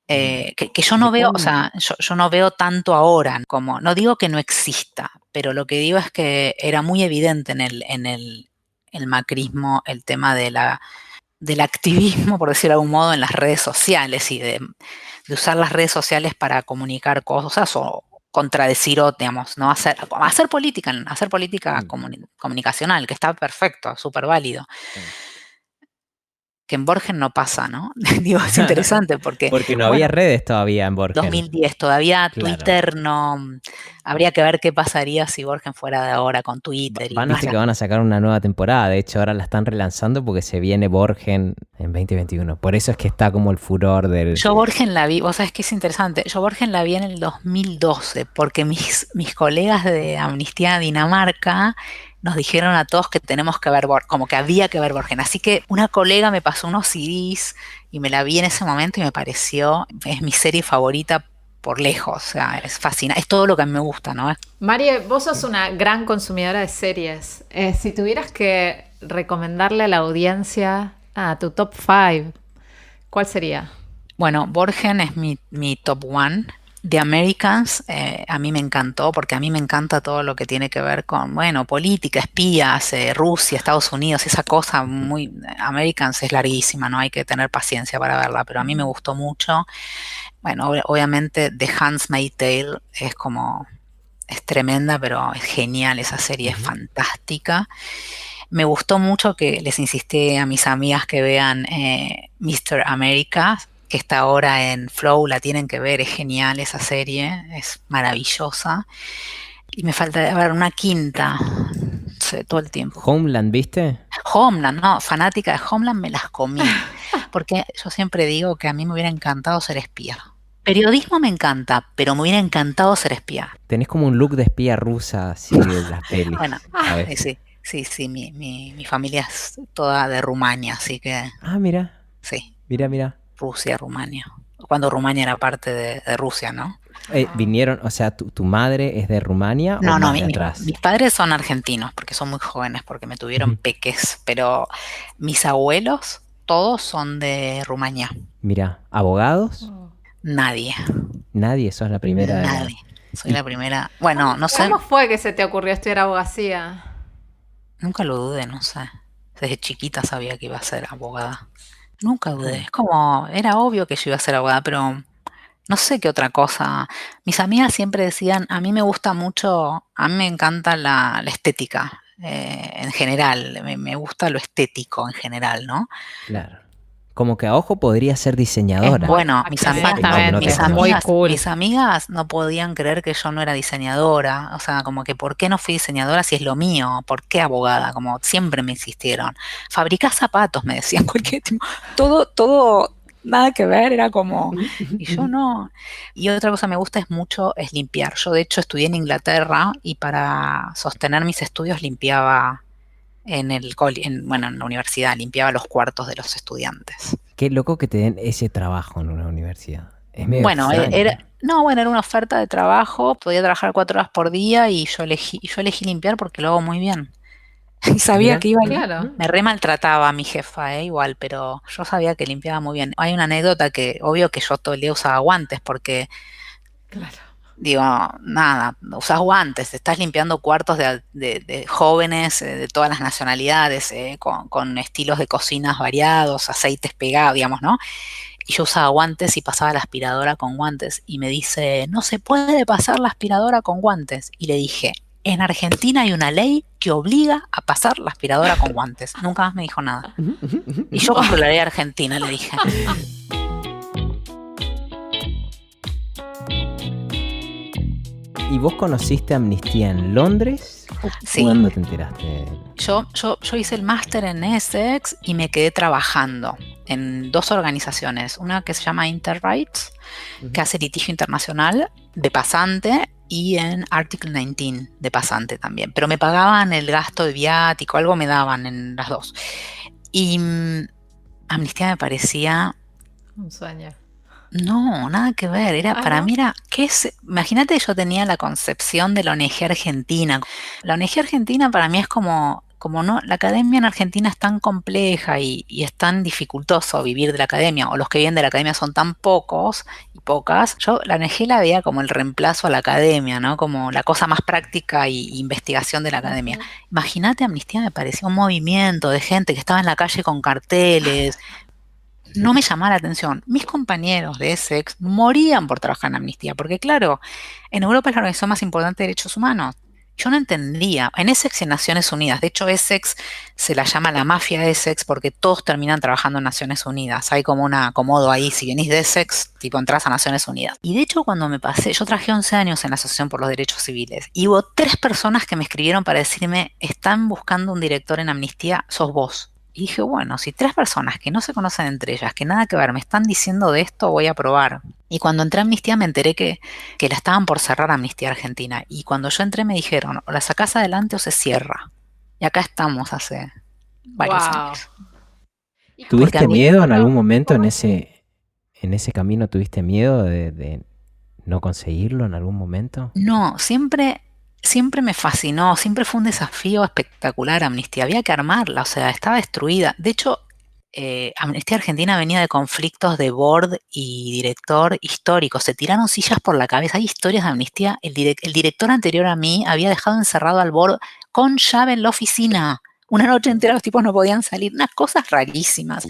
Speaker 3: que yo no veo, o sea, yo no veo tanto ahora, como, no digo que no exista, pero lo que digo es que era muy evidente en el macrismo el tema del activismo, por decirlo de algún modo, en las redes sociales y de usar las redes sociales para comunicar cosas o contradecir o, digamos, no hacer política, comunicacional, que está perfecto, súper válido. Que en Borgen no pasa, ¿no? Digo, es interesante porque...
Speaker 2: Porque no había redes todavía en Borgen.
Speaker 3: 2010, todavía
Speaker 2: Claro.
Speaker 3: Twitter no... Habría que ver qué pasaría si Borgen fuera de ahora con Twitter.
Speaker 2: Viste que van a sacar una nueva temporada, de hecho ahora la están relanzando porque se viene Borgen en 2021. Por eso es que está como el furor del...
Speaker 3: Yo Borgen la vi, vos sabés que es interesante, yo Borgen la vi en el 2012 porque mis colegas de Amnistía Dinamarca nos dijeron a todos que tenemos que ver Borgen, como que había que ver Borgen. Así que una colega me pasó unos CDs y me la vi en ese momento y me pareció, es mi serie favorita por lejos, o sea, es fascinante, es todo lo que a mí me gusta, ¿no?
Speaker 1: Marie, vos sos una gran consumidora de series. Si tuvieras que recomendarle a la audiencia tu top 5, ¿cuál sería?
Speaker 3: Bueno, Borgen es mi top one. The Americans a mí me encantó porque a mí me encanta todo lo que tiene que ver con, bueno, política, espías, Rusia, Estados Unidos, esa cosa muy... Americans es larguísima, no hay que tener paciencia para verla, pero a mí me gustó mucho. Bueno, obviamente The Handmaid's Tale es tremenda, pero es genial, esa serie es fantástica. Me gustó mucho que les insistí a mis amigas que vean Mr. America, que está ahora en Flow, la tienen que ver, es genial esa serie, es maravillosa. Y me falta ver una quinta, todo el tiempo.
Speaker 2: ¿Homeland viste?
Speaker 3: Homeland, no, fanática de Homeland me las comí, porque yo siempre digo que a mí me hubiera encantado ser espía. Periodismo me encanta, pero me hubiera encantado ser espía.
Speaker 2: Tenés como un look de espía rusa, así de las pelis.
Speaker 3: Bueno, sí, mi familia es toda de Rumania, así que...
Speaker 2: Ah, mira.
Speaker 3: Sí.
Speaker 2: Mira.
Speaker 3: Rusia, Rumania. Cuando Rumania era parte de Rusia, ¿no?
Speaker 2: Vinieron, o sea, ¿tu madre es de Rumania
Speaker 3: no,
Speaker 2: o
Speaker 3: no,
Speaker 2: más de atrás?
Speaker 3: Mis padres son argentinos porque son muy jóvenes, porque me tuvieron peques, pero mis abuelos todos son de Rumania.
Speaker 2: Mira, ¿abogados?
Speaker 3: Nadie.
Speaker 2: Nadie, sos la primera.
Speaker 3: Nadie. Soy la primera. Bueno, no sé.
Speaker 1: ¿Cómo fue que se te ocurrió estudiar abogacía?
Speaker 3: Nunca lo dudé, no sé. Desde chiquita sabía que iba a ser abogada. Nunca dudé. Es como, era obvio que yo iba a ser abogada, pero no sé qué otra cosa. Mis amigas siempre decían, a mí me gusta mucho, a mí me encanta la estética en general. Me gusta lo estético en general, ¿no?
Speaker 2: Claro. Como que a ojo podría ser diseñadora.
Speaker 3: Bueno, mis
Speaker 1: amigas
Speaker 3: no podían creer que yo no era diseñadora. O sea, como que ¿por qué no fui diseñadora si es lo mío? ¿Por qué abogada? Como siempre me insistieron. Fabricás zapatos, me decían, cualquier tipo. Todo, nada que ver, era como... Y yo no. Y otra cosa que me gusta es limpiar. Yo de hecho estudié en Inglaterra y para sostener mis estudios limpiaba... en la universidad, limpiaba los cuartos de los estudiantes.
Speaker 2: Qué loco que te den ese trabajo en una universidad. Es medio
Speaker 3: bueno, era una oferta de trabajo, podía trabajar 4 horas por día y yo elegí limpiar porque lo hago muy bien. Y sabía que iba
Speaker 1: claro.
Speaker 3: Me re maltrataba a mi jefa, igual, pero yo sabía que limpiaba muy bien. Hay una anécdota que, obvio que yo todo el día usaba guantes porque...
Speaker 1: Claro.
Speaker 3: Digo, nada, usás guantes, estás limpiando cuartos de jóvenes de todas las nacionalidades, con estilos de cocinas variados, aceites pegados, digamos, ¿no? Y yo usaba guantes y pasaba la aspiradora con guantes. Y me dice, no se puede pasar la aspiradora con guantes. Y le dije, en Argentina hay una ley que obliga a pasar la aspiradora con guantes. Nunca más me dijo nada. Y yo controlo la ley argentina, le dije.
Speaker 2: ¿Y vos conociste Amnistía en Londres?
Speaker 3: Sí.
Speaker 2: ¿Cuándo te enteraste?
Speaker 3: Yo hice el máster en Essex y me quedé trabajando en 2 organizaciones. Una que se llama Interrights, que hace litigio internacional de pasante, y en Article 19 de pasante también. Pero me pagaban el gasto de viático, algo me daban en las 2. Y Amnistía me parecía...
Speaker 1: un sueño.
Speaker 3: No, nada que ver. Para mí era, imagínate, yo tenía la concepción de la ONG Argentina. La ONG Argentina para mí es como no, la academia en Argentina es tan compleja y es tan dificultoso vivir de la academia, o los que viven de la academia son tan pocos y pocas. Yo la ONG la veía como el reemplazo a la academia, ¿no? Como la cosa más práctica y investigación de la academia. Imagínate, Amnistía me parecía un movimiento de gente que estaba en la calle con carteles. no me llamaba la atención. Mis compañeros de Essex morían por trabajar en Amnistía, porque claro, en Europa es la organización más importante de derechos humanos. Yo no entendía, en Essex y en Naciones Unidas, de hecho Essex se la llama la mafia Essex porque todos terminan trabajando en Naciones Unidas, hay como un acomodo ahí, si venís de Essex, tipo entras a Naciones Unidas. Y de hecho cuando me pasé, yo trabajé 11 años en la Asociación por los Derechos Civiles, y hubo 3 personas que me escribieron para decirme, están buscando un director en Amnistía, sos vos. Y dije, bueno, si 3 personas que no se conocen entre ellas, que nada que ver, me están diciendo de esto, voy a probar. Y cuando entré a Amnistía me enteré que la estaban por cerrar Amnistía Argentina. Y cuando yo entré me dijeron, o la sacás adelante o se cierra. Y acá estamos hace varios
Speaker 1: Wow.
Speaker 3: años. Porque
Speaker 2: ¿Tuviste
Speaker 3: a mí,
Speaker 2: miedo en algún momento en ese camino? ¿Tuviste miedo de no conseguirlo en algún momento?
Speaker 3: no, siempre me fascinó, siempre fue un desafío espectacular Amnistía. Había que armarla, o sea, estaba destruida. De hecho, Amnistía Argentina venía de conflictos de board y director históricos. Se tiraron sillas por la cabeza. Hay historias de Amnistía. El director anterior a mí había dejado encerrado al board con llave en la oficina. Una noche entera los tipos no podían salir. Unas cosas rarísimas.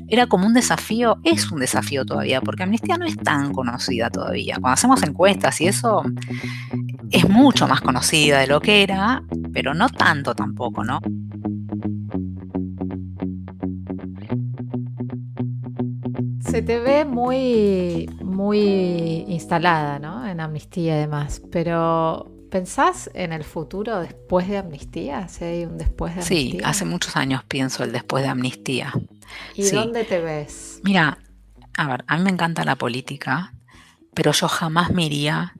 Speaker 3: Era como un desafío, es un desafío todavía, porque Amnistía no es tan conocida todavía. Cuando hacemos encuestas y eso, es mucho más conocida de lo que era, pero no tanto tampoco, ¿no?
Speaker 1: Se te ve muy, muy instalada, ¿no? En Amnistía y demás, pero ¿pensás en el futuro después de Amnistía? ¿Si hay un después de
Speaker 3: Sí,
Speaker 1: Amnistía?
Speaker 3: hace muchos años pienso el después de Amnistía.
Speaker 1: ¿Y
Speaker 3: Sí,
Speaker 1: dónde te ves?
Speaker 3: mira, a ver, a mí me encanta la política, pero yo jamás me iría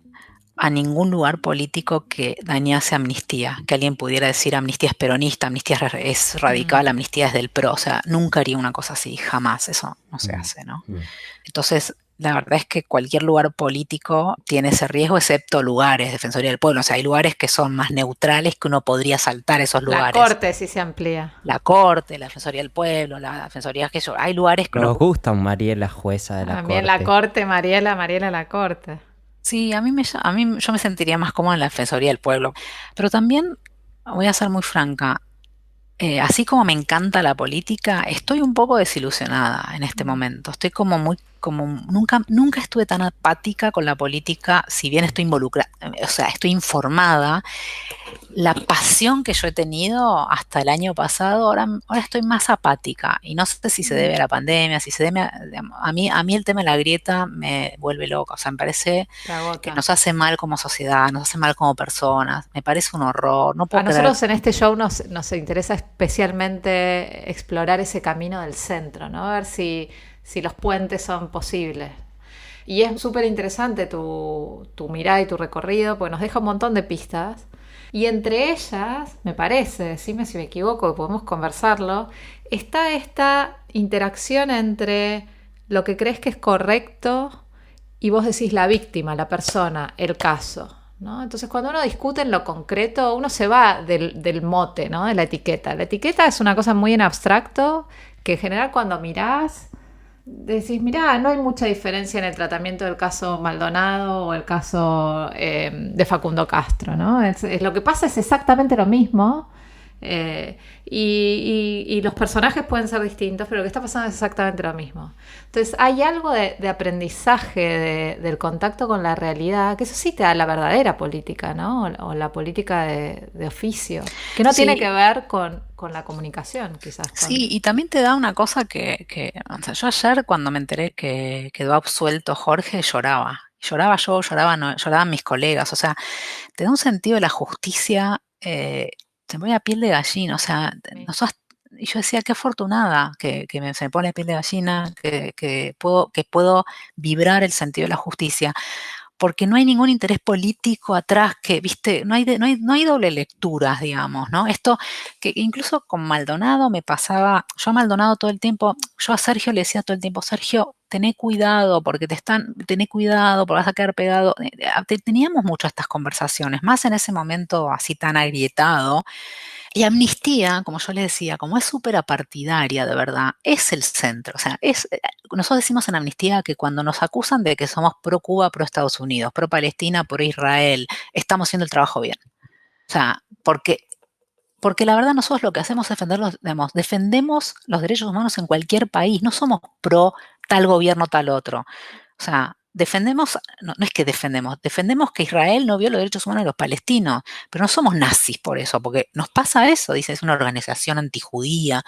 Speaker 3: a ningún lugar político que dañase Amnistía, que alguien pudiera decir Amnistía es peronista, Amnistía es radical,
Speaker 1: Mm.
Speaker 3: Amnistía es del PRO, o sea, nunca haría una cosa así, jamás, eso no se
Speaker 2: Mm,
Speaker 3: hace, ¿no?
Speaker 2: mm.
Speaker 3: Entonces, la verdad es que cualquier lugar político tiene ese riesgo, excepto lugares, Defensoría del Pueblo, o sea, hay lugares que son más neutrales que uno podría saltar esos
Speaker 1: La
Speaker 3: lugares.
Speaker 1: corte sí se amplía.
Speaker 3: La Corte, la Defensoría del Pueblo, la Defensoría, que yo, hay lugares que uno.
Speaker 2: Nos gusta un Mariela jueza de la
Speaker 1: También la
Speaker 2: corte.
Speaker 1: corte, Mariela, Mariela la corte.
Speaker 3: Sí, a mí yo me sentiría más cómoda en la Defensoría del Pueblo. Pero también, voy a ser muy franca, así como me encanta la política, estoy un poco desilusionada en este
Speaker 1: Mm.
Speaker 3: momento. Estoy como muy, como nunca estuve tan apática con la política, si bien estoy involucrada, o sea, estoy informada. La pasión que yo he tenido hasta el año pasado, ahora estoy más apática y no sé si se
Speaker 1: Mm.
Speaker 3: debe a la pandemia, si se debe a mí el tema de la grieta me vuelve loca, o sea, me parece
Speaker 1: Te
Speaker 3: que
Speaker 1: agota.
Speaker 3: nos hace mal como sociedad, nos hace mal como personas, me parece un horror, no
Speaker 1: A
Speaker 3: puedo creer.
Speaker 1: nosotros en este show nos interesa especialmente explorar ese camino del centro, ¿no? A ver si los puentes son posibles. Y es súper interesante tu mirada y tu recorrido, porque nos deja un montón de pistas. Y entre ellas, me parece, decime si me equivoco, podemos conversarlo, está esta interacción entre lo que crees que es correcto y vos decís la víctima, la persona, el caso, ¿no? Entonces cuando uno discute en lo concreto, uno se va del mote, ¿no? De la etiqueta. La etiqueta es una cosa muy en abstracto que en general cuando mirás decís, mirá, no hay mucha diferencia en el tratamiento del caso Maldonado o el caso de Facundo Castro, ¿no? Lo que pasa es exactamente lo mismo. Y los personajes pueden ser distintos, pero lo que está pasando es exactamente lo mismo. Entonces hay algo de aprendizaje del contacto con la realidad, que eso sí te da la verdadera política, ¿no? O la política de oficio, que no tiene que
Speaker 3: Sí,
Speaker 1: ver con la comunicación, quizás.
Speaker 3: sí, y también te da una cosa o sea, yo ayer cuando me enteré que quedó absuelto Jorge, lloraba. Lloraba yo, lloraban mis colegas, o sea, te da un sentido de la justicia, se me pone la piel de gallina, o sea, nosotros, y yo decía, qué afortunada se me pone la piel de gallina, que puedo vibrar el sentido de la justicia, porque no hay ningún interés político atrás que, viste, no hay doble lecturas, digamos, ¿no? Esto que incluso con Maldonado me pasaba, yo a Maldonado todo el tiempo, yo a Sergio le decía todo el tiempo, Sergio, tené cuidado porque vas a quedar pegado. Teníamos mucho estas conversaciones, más en ese momento así tan agrietado. Y Amnistía, como yo le decía, como es súper apartidaria de verdad, es el centro. O sea, nosotros decimos en Amnistía que cuando nos acusan de que somos pro Cuba, pro Estados Unidos, pro Palestina, pro Israel, estamos haciendo el trabajo bien. O sea, Porque la verdad nosotros lo que hacemos es defendemos los derechos humanos en cualquier país, no somos pro tal gobierno, tal otro. O sea, no es que defendemos que Israel no viole los derechos humanos de los palestinos, pero no somos nazis por eso, porque nos pasa eso, dice, es una organización antijudía.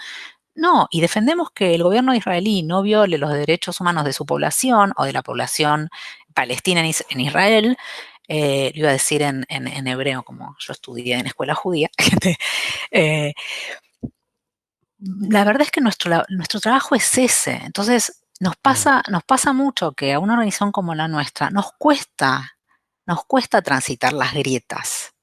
Speaker 3: No, y defendemos que el gobierno israelí no viole los derechos humanos de su población o de la población palestina en Israel. Lo iba a decir en hebreo, como yo estudié en escuela judía. eh, la verdad es que nuestro trabajo es ese. Entonces, nos pasa mucho que a una organización como la nuestra nos cuesta transitar las grietas.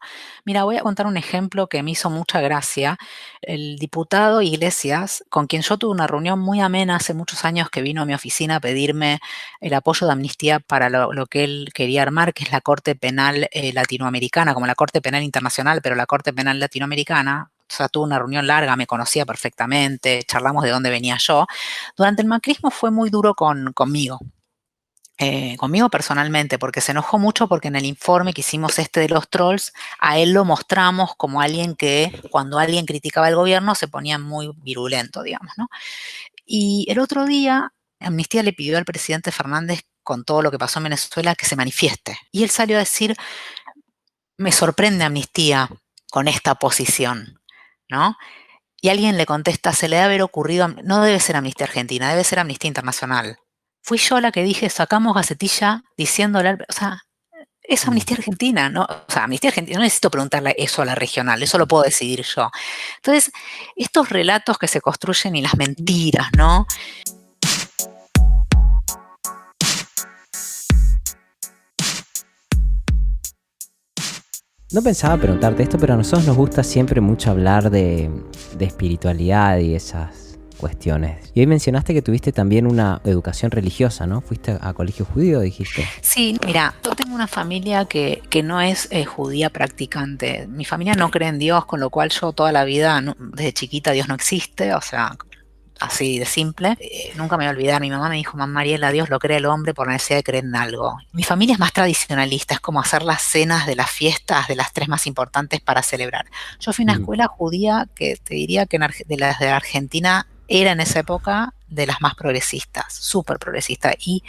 Speaker 3: Mira, voy a contar un ejemplo que me hizo mucha gracia. El diputado Iglesias, con quien yo tuve una reunión muy amena hace muchos años, que vino a mi oficina a pedirme el apoyo de Amnistía para lo que él quería armar, que es la Corte Penal Latinoamericana, como la Corte Penal Internacional, pero la Corte Penal Latinoamericana. O sea, tuve una reunión larga, me conocía perfectamente, charlamos de dónde venía yo. Durante el macrismo fue muy duro conmigo. Conmigo personalmente, porque se enojó mucho porque en el informe que hicimos de los trolls, a él lo mostramos como alguien que cuando alguien criticaba el gobierno se ponía muy virulento, digamos, ¿no? Y el otro día Amnistía le pidió al presidente Fernández, con todo lo que pasó en Venezuela, que se manifieste. Y él salió a decir, me sorprende Amnistía con esta posición, ¿no? Y alguien le contesta, se le debe haber ocurrido, no debe ser Amnistía Argentina, debe ser Amnistía Internacional. Fui yo la que dije, sacamos Gacetilla diciéndole, o sea, es Amnistía Argentina, ¿no? O sea, Amnistía Argentina, no necesito preguntarle eso a la regional, eso lo puedo decidir yo. Entonces, estos relatos que se construyen y las mentiras, ¿no?
Speaker 2: No pensaba preguntarte esto, pero a nosotros nos gusta siempre mucho hablar de espiritualidad y esas cuestiones. Y hoy mencionaste que tuviste también una educación religiosa, ¿no? ¿Fuiste a colegio judío, dijiste?
Speaker 3: Sí, mira, yo tengo una familia que no es judía practicante. Mi familia no cree en Dios, con lo cual yo toda la vida, desde chiquita, Dios no existe, o sea, así de simple. Nunca me voy a olvidar, mi mamá me dijo, mamá Mariela, Dios lo cree el hombre por necesidad de creer en algo. Mi familia es más tradicionalista, es como hacer las cenas de las fiestas de las 3 más importantes para celebrar. Yo fui a una escuela judía que te diría que de las de Argentina era en esa época de las más progresistas, súper progresista. Y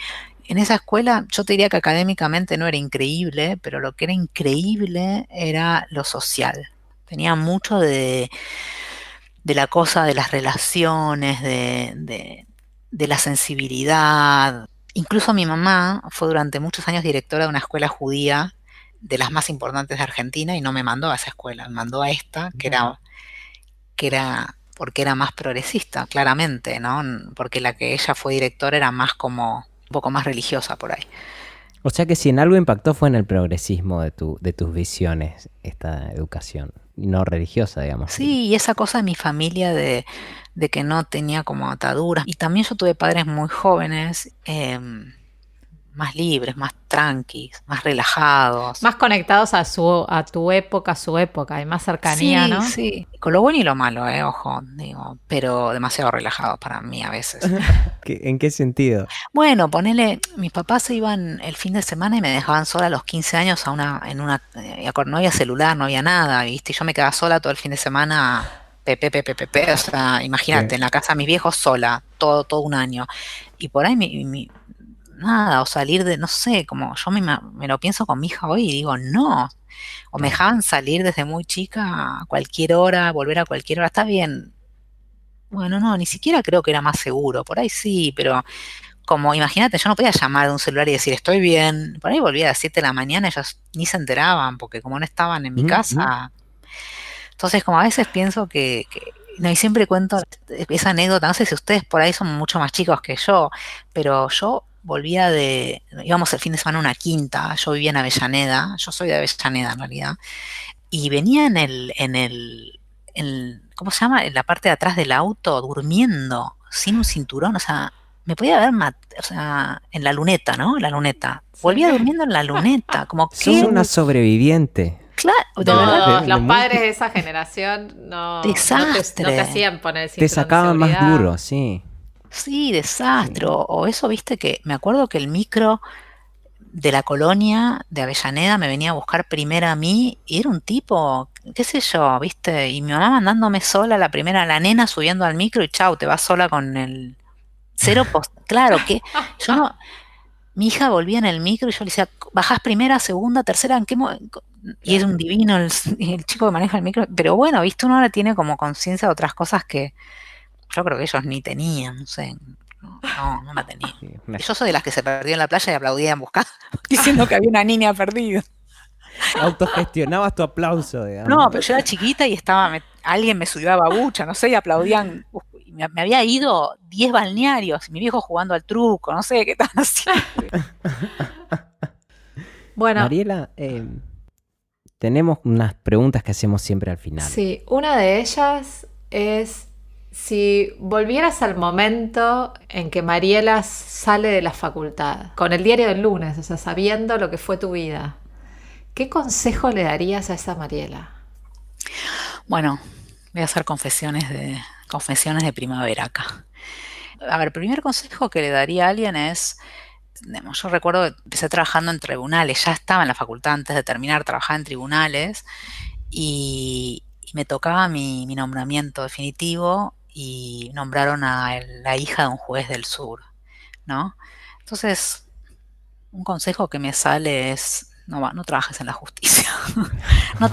Speaker 3: en esa escuela yo te diría que académicamente no era increíble, pero lo que era increíble era lo social. Tenía mucho de la cosa de las relaciones, de la sensibilidad. Incluso mi mamá fue durante muchos años directora de una escuela judía de las más importantes de Argentina y no me mandó a esa escuela, me mandó a esta, que era porque era más progresista, claramente, ¿no? Porque la que ella fue directora era más como un poco más religiosa por ahí.
Speaker 2: O sea que si en algo impactó fue en el progresismo de tus visiones, esta educación, no religiosa, digamos.
Speaker 3: Sí, y esa cosa de mi familia de que no tenía como ataduras. Y también yo tuve padres muy jóvenes, más libres, más tranquis, más relajados.
Speaker 1: Más conectados a tu época, a su época, hay más cercanía,
Speaker 3: Sí,
Speaker 1: ¿no?
Speaker 3: sí. Con lo bueno y lo malo, ojo, digo, pero demasiado relajados para mí a veces.
Speaker 2: ¿En qué sentido?
Speaker 3: Bueno, ponele, mis papás se iban el fin de semana y me dejaban sola a los 15 años no había celular, no había nada, ¿viste? Y yo me quedaba sola todo el fin de semana, o sea, imagínate, en la casa de mis viejos sola, todo un año. Y por ahí nada, o salir no sé, como yo me lo pienso con mi hija hoy y digo, no. O me dejaban salir desde muy chica a cualquier hora, volver a cualquier hora, está bien. Bueno, no, ni siquiera creo que era más seguro, por ahí sí, pero como imagínate, yo no podía llamar de un celular y decir estoy bien, por ahí volvía a las 7 de la mañana, ellos ni se enteraban, porque como no estaban en mi casa. Entonces, como a veces pienso no, y siempre cuento esa anécdota, no sé si ustedes por ahí son mucho más chicos que yo, pero yo íbamos el fin de semana a una quinta, yo vivía en Avellaneda, yo soy de Avellaneda en realidad, y venía ¿cómo se llama? En la parte de atrás del auto, durmiendo, sin un cinturón, o sea, me podía ver, o sea, en la luneta, ¿no? La luneta. Volvía durmiendo en la luneta, como que...
Speaker 2: Sos una sobreviviente.
Speaker 3: Claro, de
Speaker 1: No,
Speaker 3: verdad.
Speaker 1: los padres de esa generación no te hacían poner el cinturón
Speaker 2: te sacaban
Speaker 1: de
Speaker 2: más
Speaker 1: seguridad.
Speaker 2: duro, sí.
Speaker 3: Sí, desastre. O eso, viste, que me acuerdo que el micro de la colonia de Avellaneda me venía a buscar primero a mí y era un tipo, qué sé yo, ¿viste? Y mi mamá mandándome sola la nena subiendo al micro y chau, te vas sola con el claro, que yo no, mi hija volvía en el micro y yo le decía, bajás primera, segunda, tercera, y es un divino el chico que maneja el micro, pero bueno, ¿viste? Uno ahora tiene como conciencia de otras cosas que yo creo que ellos ni tenían, no sé. No la tenían.
Speaker 2: Sí,
Speaker 3: Yo soy de las que se perdió en la playa y aplaudían buscando, diciendo que había una niña perdida.
Speaker 2: autogestionabas tu aplauso, digamos.
Speaker 3: No, pero yo era chiquita y alguien me subió a babucha, no sé, y aplaudían. Y me había ido 10 balnearios, y mi viejo jugando al truco, no sé qué estaban haciendo.
Speaker 1: Bueno,
Speaker 2: Mariela, tenemos unas preguntas que hacemos siempre al final.
Speaker 1: sí, una de ellas es si volvieras al momento en que Mariela sale de la facultad, con el diario del lunes, o sea, sabiendo lo que fue tu vida, ¿qué consejo le darías a esa Mariela?
Speaker 3: Bueno, voy a hacer confesiones de primavera acá. A ver, el primer consejo que le daría a alguien es, digamos, yo recuerdo que empecé trabajando en tribunales, ya estaba en la facultad antes de terminar, trabajaba en tribunales y me tocaba mi nombramiento definitivo y nombraron a la hija de un juez del sur, ¿no? Entonces, un consejo que me sale es, no trabajes en la justicia. no,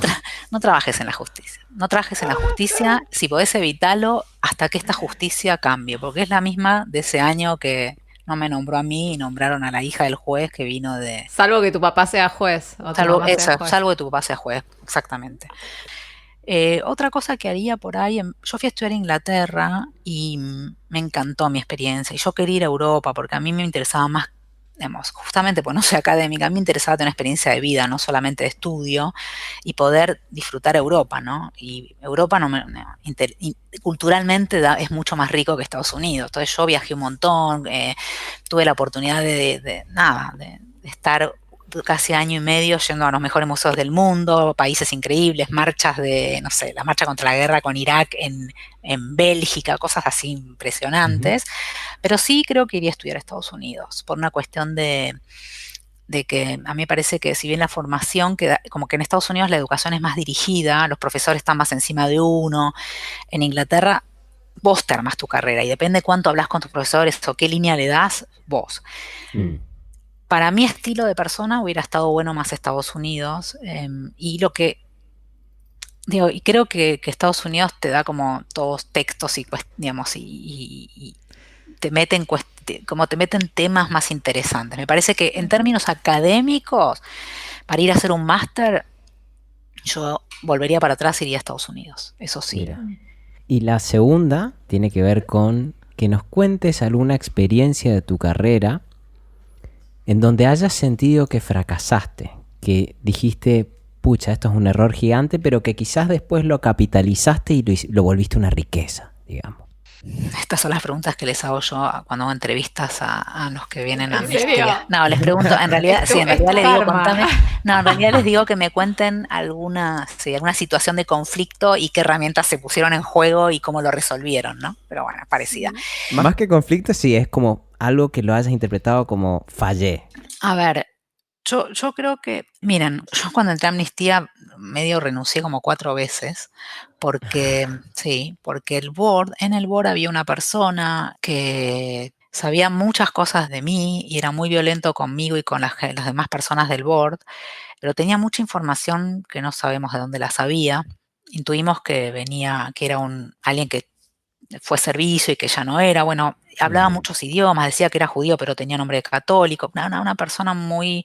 Speaker 3: no trabajes en la justicia. No trabajes en la justicia, si podés evitarlo hasta que esta justicia cambie, porque es la misma de ese año que no me nombró a mí y nombraron a la hija del juez que vino de...
Speaker 1: Salvo que tu papá sea juez o tu mamá sea juez.
Speaker 3: Salvo que tu papá sea juez, exactamente. Otra cosa que haría por ahí, yo fui a estudiar a Inglaterra y me encantó mi experiencia y yo quería ir a Europa porque a mí me interesaba más, digamos, justamente porque no soy académica, a mí me interesaba tener una experiencia de vida, no solamente de estudio y poder disfrutar Europa, ¿no? Y Europa culturalmente es mucho más rico que Estados Unidos, entonces yo viajé un montón, tuve la oportunidad de estar casi año y medio yendo a los mejores museos del mundo, países increíbles, marchas no sé, la marcha contra la guerra con Irak en Bélgica, cosas así impresionantes. Pero sí creo que iría a estudiar a Estados Unidos, por una cuestión de que a mí me parece que si bien la formación como que en Estados Unidos la educación es más dirigida, los profesores están más encima de uno, en Inglaterra vos te armás tu carrera y depende cuánto hablas con tus profesores o qué línea le das, vos. Para mi estilo de persona hubiera estado bueno más Estados Unidos y y creo que Estados Unidos te da como todos textos y digamos y te meten temas más interesantes. Me parece que en términos académicos, para ir a hacer un máster, yo volvería para atrás y iría a Estados Unidos, eso sí.
Speaker 2: Mira. Y la segunda tiene que ver con que nos cuentes alguna experiencia de tu carrera en donde hayas sentido que fracasaste, que dijiste, pucha, esto es un error gigante, pero que quizás después lo capitalizaste y lo volviste una riqueza, digamos.
Speaker 3: Estas son las preguntas que les hago yo cuando hago entrevistas a los que vienen a
Speaker 1: ¿En
Speaker 3: Amnistía.
Speaker 1: serio?
Speaker 3: No, les pregunto, en realidad, sí, en realidad les digo, contame. No, en realidad les digo que me cuenten alguna situación de conflicto y qué herramientas se pusieron en juego y cómo lo resolvieron, ¿no? Pero bueno, parecida.
Speaker 2: Más que conflicto, sí, es como algo que lo hayas interpretado como fallé.
Speaker 3: A ver, yo creo que, miren, yo cuando entré a Amnistía medio renuncié como 4 veces porque, sí, porque en el board había una persona que sabía muchas cosas de mí y era muy violento conmigo y con las demás personas del board, pero tenía mucha información que no sabemos de dónde la sabía. Intuimos que que era alguien que fue servicio y que ya no era, bueno, hablaba muchos idiomas, decía que era judío, pero tenía nombre de católico, una persona muy,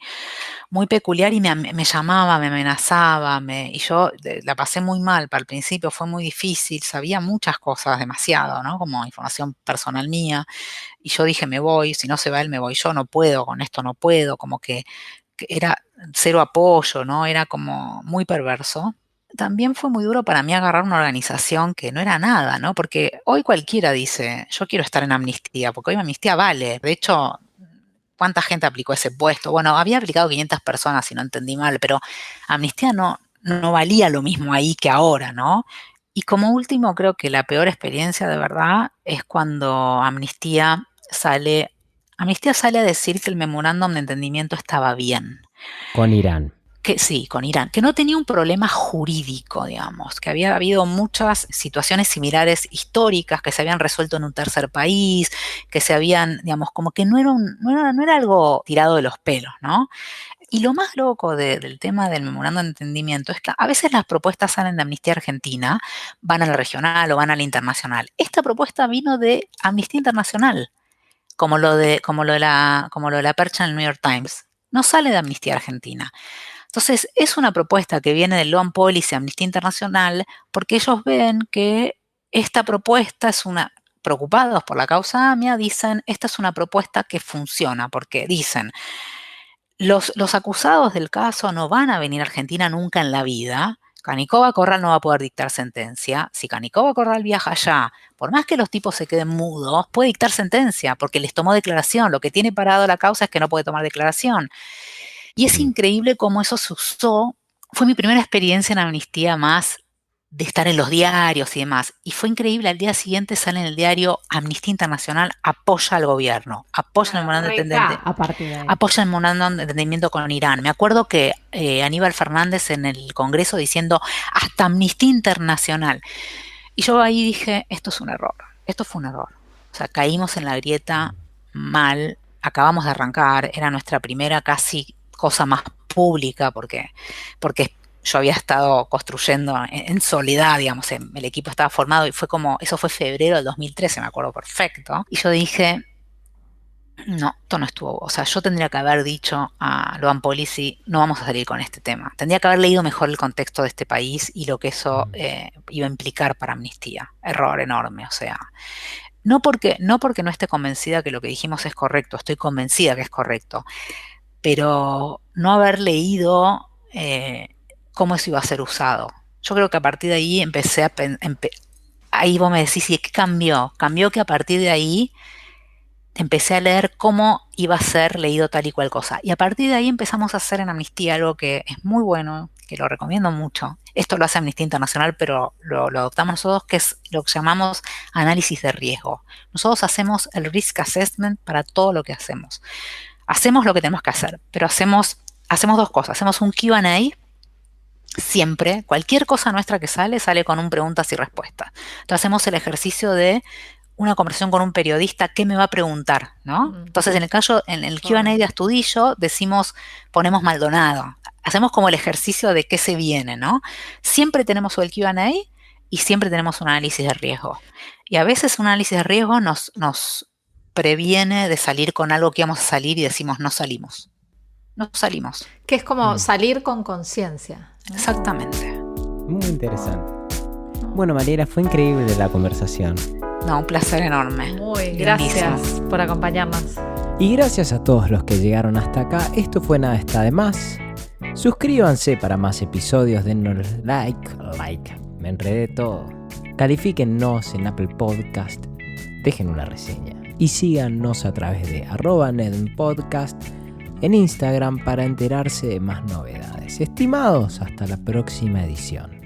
Speaker 3: muy peculiar y me llamaba, me amenazaba, y yo la pasé muy mal al principio, fue muy difícil, sabía muchas cosas, demasiado, ¿no? Como información personal mía, y yo dije, me voy, si no se va él, me voy yo, no puedo, con esto no puedo, como que era cero apoyo, ¿no? Era como muy perverso. También fue muy duro para mí agarrar una organización que no era nada, ¿no? Porque hoy cualquiera dice, yo quiero estar en Amnistía, porque hoy Amnistía vale. De hecho, ¿cuánta gente aplicó ese puesto? Bueno, había aplicado 500 personas, si no entendí mal, pero Amnistía no valía lo mismo ahí que ahora, ¿no? Y como último, creo que la peor experiencia de verdad es cuando Amnistía sale Amnistía sale a decir que el memorándum de entendimiento estaba bien.
Speaker 2: Con Irán.
Speaker 3: Sí, con Irán, que no tenía un problema jurídico, digamos, que había habido muchas situaciones similares históricas que se habían resuelto en un tercer país, que se habían, digamos, como que no era algo tirado de los pelos, ¿no? Y lo más loco del tema del memorándum de entendimiento es que a veces las propuestas salen de Amnistía Argentina, van a la regional o van a la internacional. Esta propuesta vino de Amnistía Internacional, como lo de la percha en el New York Times. No sale de Amnistía Argentina. Entonces, es una propuesta que viene del Law and Policy Amnistía Internacional porque ellos ven que esta propuesta es preocupados por la causa AMIA, dicen, esta es una propuesta que funciona, porque dicen, los acusados del caso no van a venir a Argentina nunca en la vida. Canicova Corral no va a poder dictar sentencia. Si Canicova Corral viaja allá, por más que los tipos se queden mudos, puede dictar sentencia porque les tomó declaración. Lo que tiene parado la causa es que no puede tomar declaración. Y es increíble cómo eso se usó. Fue mi primera experiencia en Amnistía más de estar en los diarios y demás. Y fue increíble, al día siguiente sale en el diario Amnistía Internacional apoya al gobierno, apoya el memorándum de entendimiento, apoya el memorándum de entendimiento con Irán. Me acuerdo que Aníbal Fernández en el Congreso diciendo hasta Amnistía Internacional. Y yo ahí dije, esto es un error, esto fue un error. O sea, caímos en la grieta mal, acabamos de arrancar, era nuestra primera casi cosa más pública porque yo había estado construyendo en soledad, digamos, el equipo estaba formado y eso fue febrero del 2013, me acuerdo perfecto. Y yo dije, no, esto no estuvo, o sea, yo tendría que haber dicho a Law and Policy, no vamos a salir con este tema. Tendría que haber leído mejor el contexto de este país y lo que eso iba a implicar para Amnistía. Error enorme, o sea. No porque no esté convencida que lo que dijimos es correcto, estoy convencida que es correcto, pero no haber leído cómo eso iba a ser usado. Yo creo que a partir de ahí ahí vos me decís, ¿y qué cambió? Cambió que a partir de ahí empecé a leer cómo iba a ser leído tal y cual cosa. Y a partir de ahí empezamos a hacer en Amnistía algo que es muy bueno, que lo recomiendo mucho. Esto lo hace Amnistía Internacional, pero lo adoptamos nosotros, que es lo que llamamos análisis de riesgo. Nosotros hacemos el risk assessment para todo lo que hacemos. Hacemos lo que tenemos que hacer, pero hacemos dos cosas. Hacemos un Q&A siempre. Cualquier cosa nuestra que sale con un preguntas y respuestas. Entonces hacemos el ejercicio de una conversación con un periodista, ¿qué me va a preguntar? ¿No? Entonces en el Q&A de Astudillo ponemos Maldonado. Hacemos como el ejercicio de qué se viene, ¿no? Siempre tenemos el Q&A y siempre tenemos un análisis de riesgo. Y a veces un análisis de riesgo nos previene de salir con algo que íbamos a salir y decimos no salimos. No salimos.
Speaker 1: Que es como salir con conciencia, ¿no?
Speaker 3: Exactamente.
Speaker 2: Muy interesante. Bueno, Mariela, fue increíble la conversación.
Speaker 3: No, un placer enorme.
Speaker 1: Muy, gracias por acompañarnos.
Speaker 2: Y gracias a todos los que llegaron hasta acá. Esto fue Nada Está de Más. Suscríbanse para más episodios, dennos like, me enredé todo. Califíquennos en Apple Podcast, dejen una reseña. Y síganos a través de @nedmpodcast en Instagram para enterarse de más novedades. Estimados, hasta la próxima edición.